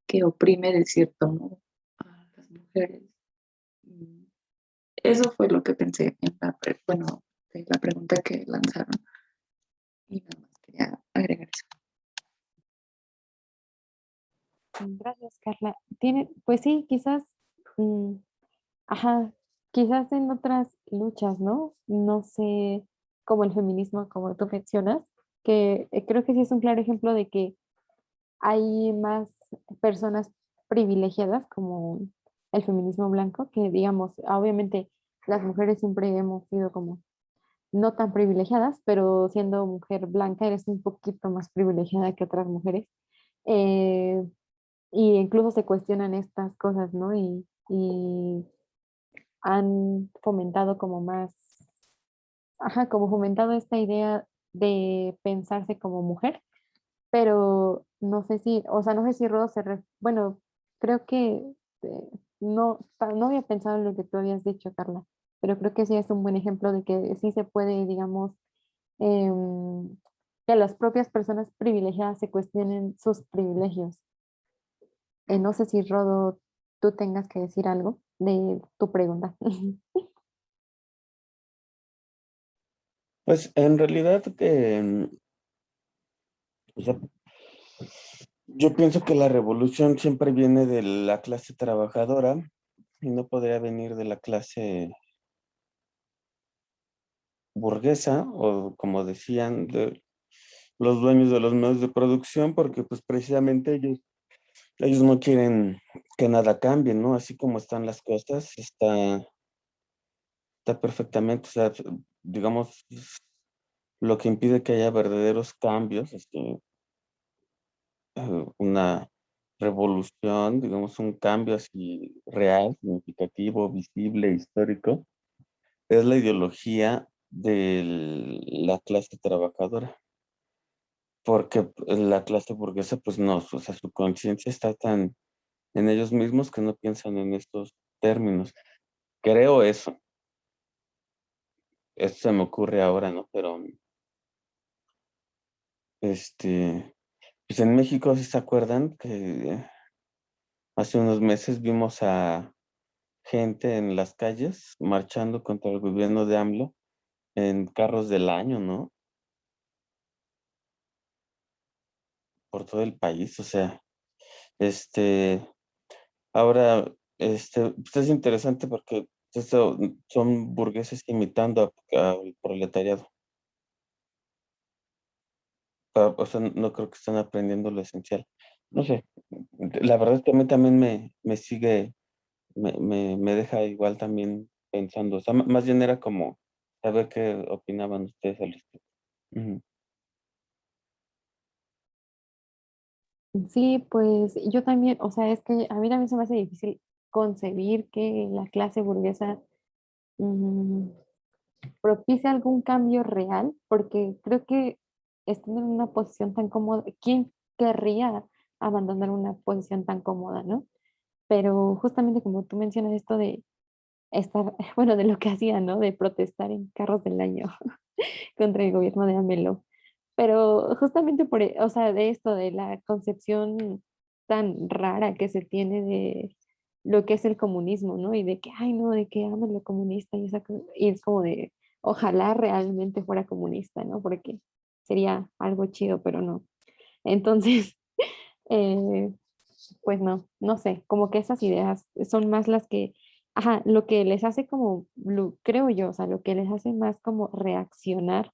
que oprime de cierto modo a las mujeres. Y eso fue lo que pensé en bueno, de la pregunta que lanzaron. Y nada más quería agregar eso. Gracias, Carla. Pues sí, quizás, mm, ajá, quizás en otras luchas, ¿no? No sé, como el feminismo, como tú mencionas, que creo que sí es un claro ejemplo de que hay más personas privilegiadas como el feminismo blanco, que digamos, obviamente las mujeres siempre hemos sido como no tan privilegiadas, pero siendo mujer blanca eres un poquito más privilegiada que otras mujeres. Eh, y incluso se cuestionan estas cosas, ¿no? Y han fomentado como más, ajá, como fomentado esta idea de pensarse como mujer, pero no sé si, o sea, no sé si Rodo bueno, creo que no, no había pensado en lo que tú habías dicho, Carla, pero creo que sí es un buen ejemplo de que sí se puede, digamos, que las propias personas privilegiadas se cuestionen sus privilegios. No sé si Rodo, tú tengas que decir algo de tu pregunta. Pues en realidad o sea, yo pienso que la revolución siempre viene de la clase trabajadora y no podría venir de la clase burguesa o como decían, de los dueños de los medios de producción, porque pues precisamente ellos no quieren que nada cambie, ¿no? Así como están las cosas, está perfectamente, o sea, digamos, lo que impide que haya verdaderos cambios, una revolución, digamos, un cambio así real, significativo, visible, histórico, es la ideología de la clase trabajadora, porque la clase burguesa, pues no, o sea, su conciencia está tan en ellos mismos que no piensan en estos términos. Creo eso. Esto se me ocurre ahora, ¿no? Pero, pues en México, ¿sí se acuerdan que hace unos meses vimos a gente en las calles marchando contra el gobierno de AMLO en carros del año, ¿no? Por todo el país, o sea, este, ahora, pues es interesante porque esto son burgueses imitando al proletariado. o sea, no creo que están aprendiendo lo esencial. No sé, la verdad es que a mí también me sigue, me deja igual también pensando. O sea, más bien era como saber qué opinaban ustedes al respecto. Ujú. Sí, pues yo también, o sea, es que a mí también se me hace difícil concebir que la clase burguesa mm, propicie algún cambio real, porque creo que estando en una posición tan cómoda, ¿quién querría abandonar una posición tan cómoda, no? Pero justamente como tú mencionas esto de estar, bueno, de lo que hacían, ¿no? De protestar en carros del año contra el gobierno de AMLO. Pero justamente por, o sea, de esto, de la concepción tan rara que se tiene de lo que es el comunismo, ¿no? Y de que, ay, no, de que amo lo comunista y, y es como de, ojalá realmente fuera comunista, ¿no? Porque sería algo chido, pero no. Entonces, eh, pues no, no sé, como que esas ideas son más las que, ajá, lo que les hace como, creo yo, o sea, lo que les hace más como reaccionar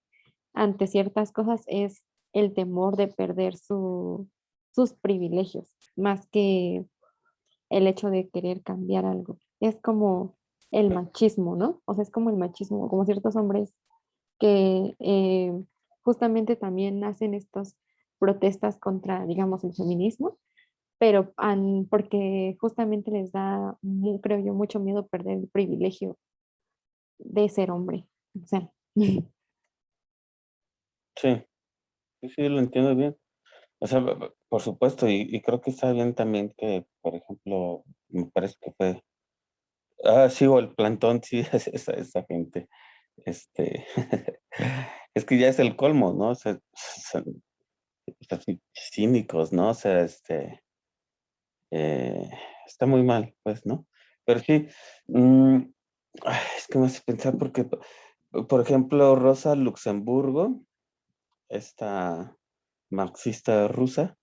ante ciertas cosas es el temor de perder sus privilegios, más que el hecho de querer cambiar algo. Es como el machismo, ¿no? O sea, es como el machismo, como ciertos hombres que justamente también hacen estas protestas contra, digamos, el feminismo, pero porque justamente les da, creo yo, mucho miedo perder el privilegio de ser hombre. O sea, Sí, sí, sí, lo entiendo bien. O sea, por supuesto, y creo que está bien también que, por ejemplo, me parece que fue, sí, o el plantón, sí, es esa gente, este, es que ya es el colmo, ¿no? O sea, son así cínicos, ¿no? O sea, eh, está muy mal, pues, ¿no? Pero sí, mm, es que me hace pensar porque, por ejemplo, Rosa Luxemburgo, esta marxista rusa,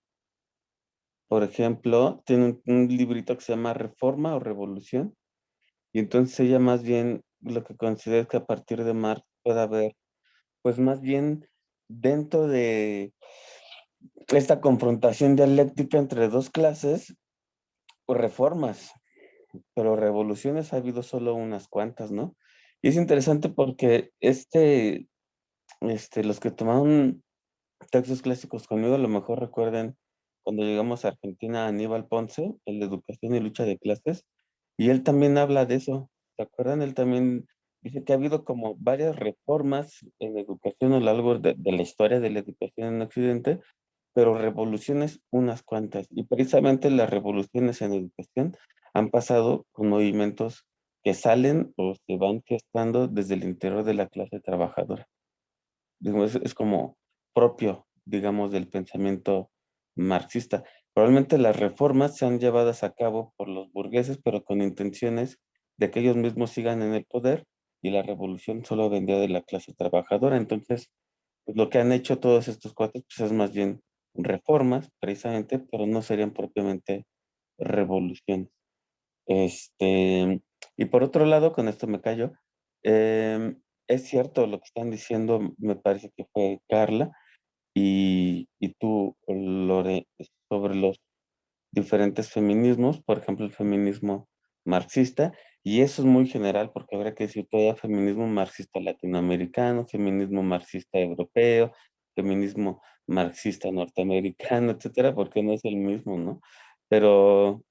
por ejemplo, tiene un librito que se llama Reforma o Revolución, y entonces ella más bien lo que considera es que a partir de Marx puede haber, pues más bien dentro de esta confrontación dialéctica entre dos clases, pues reformas, pero revoluciones ha habido solo unas cuantas, ¿no? Y es interesante porque los que tomaron textos clásicos conmigo a lo mejor recuerden cuando llegamos a Argentina, Aníbal Ponce, el de Educación y Lucha de Clases, y él también habla de eso. ¿Se acuerdan? Él también dice que ha habido como varias reformas en educación a lo largo de la historia de la educación en Occidente, pero revoluciones unas cuantas. Y precisamente las revoluciones en educación han pasado con movimientos que salen o se van gestando desde el interior de la clase trabajadora. Digo, es como propio, digamos, del pensamiento marxista. Probablemente las reformas sean llevadas a cabo por los burgueses, pero con intenciones de que ellos mismos sigan en el poder y la revolución solo vendría de la clase trabajadora. Entonces, pues, lo que han hecho todos estos cuatro pues, es más bien reformas, precisamente, pero no serían propiamente revoluciones. Y por otro lado, con esto me callo, es cierto lo que están diciendo, me parece que fue Carla y tú, Lore, sobre los diferentes feminismos, por ejemplo, el feminismo marxista, y eso es muy general porque habrá que decir todavía feminismo marxista latinoamericano, feminismo marxista europeo, feminismo marxista norteamericano, etcétera, porque no es el mismo, ¿no? Pero,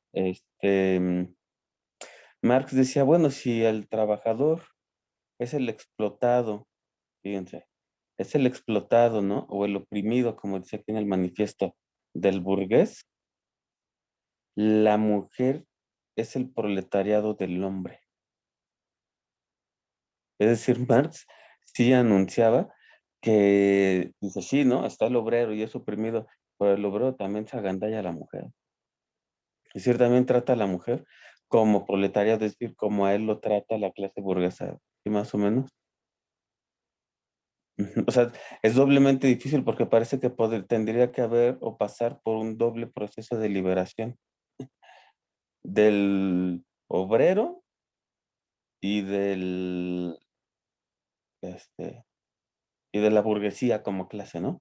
Marx decía, bueno, si el trabajador es el explotado, fíjense, es el explotado, ¿no? O el oprimido, como dice aquí en el manifiesto del burgués, la mujer es el proletariado del hombre. Es decir, Marx sí anunciaba que, dice, sí, ¿no? Está el obrero y es oprimido, pero el obrero también se agandalla a la mujer. Es decir, también trata a la mujer como proletariado, es decir, como a él lo trata la clase burguesa, ¿sí, más o menos? Ujú. O sea, es doblemente difícil porque parece que tendría que haber o pasar por un doble proceso de liberación del obrero y este, y de la burguesía como clase, ¿no?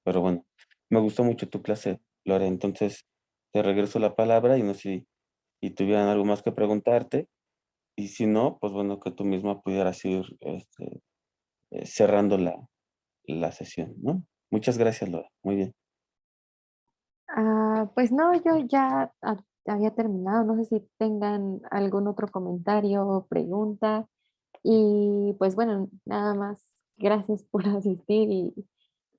pero bueno, me gustó mucho tu clase, Lore, entonces te regreso la palabra y no sé si tuvieran algo más que preguntarte, y si no, pues bueno, que tú misma pudieras ir cerrando la sesión, ¿no? Muchas gracias, Lore, muy bien. Pues no, yo ya había terminado. No sé si tengan algún otro comentario o pregunta. Y pues bueno, nada más. Gracias por asistir y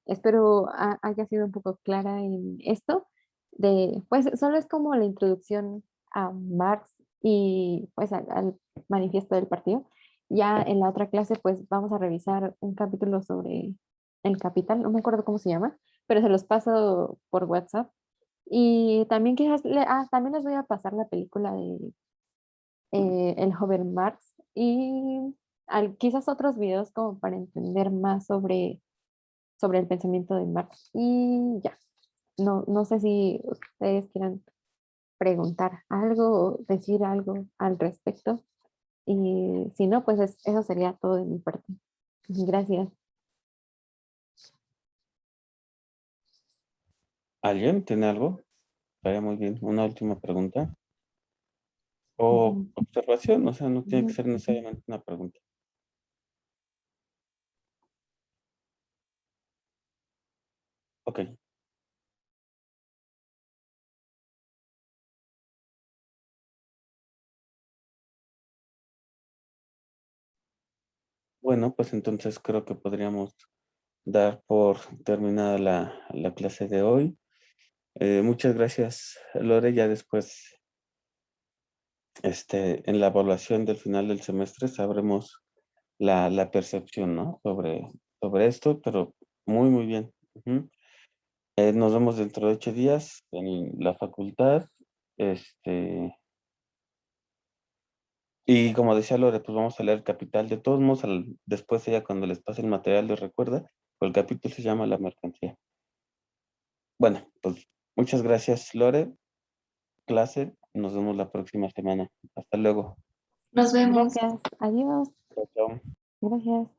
espero haya sido un poco clara en esto. Pues solo es como la introducción a Marx y pues al manifiesto del partido. Ya en la otra clase pues vamos a revisar un capítulo sobre el capital. No me acuerdo cómo se llama, pero se los paso por WhatsApp. Y también quizás, también les voy a pasar la película de El joven Marx y quizás otros videos como para entender más sobre el pensamiento de Marx. Y ya, no sé si ustedes quieran preguntar algo o decir algo al respecto. Y si no, pues eso sería todo de mi parte. Gracias. ¿Alguien tiene algo? Vaya muy bien. Una última pregunta. O observación, o sea, no tiene que ser necesariamente una pregunta. Ok. Bueno, pues entonces creo que podríamos dar por terminada la clase de hoy. Muchas gracias, Lore. Ya después, en la evaluación del final del semestre sabremos la percepción, ¿no? Sobre esto, pero muy, muy bien. Ujú. Nos vemos dentro de 8 días en la facultad. Y como decía Lore, pues vamos a leer Capital. De todos modos, después ella cuando les pase el material les recuerda, pero el capítulo se llama La mercancía. Bueno, pues muchas gracias, Lore. Clase, nos vemos la próxima semana. Hasta luego. Nos vemos. Gracias. Adiós. Chao, chao. Gracias.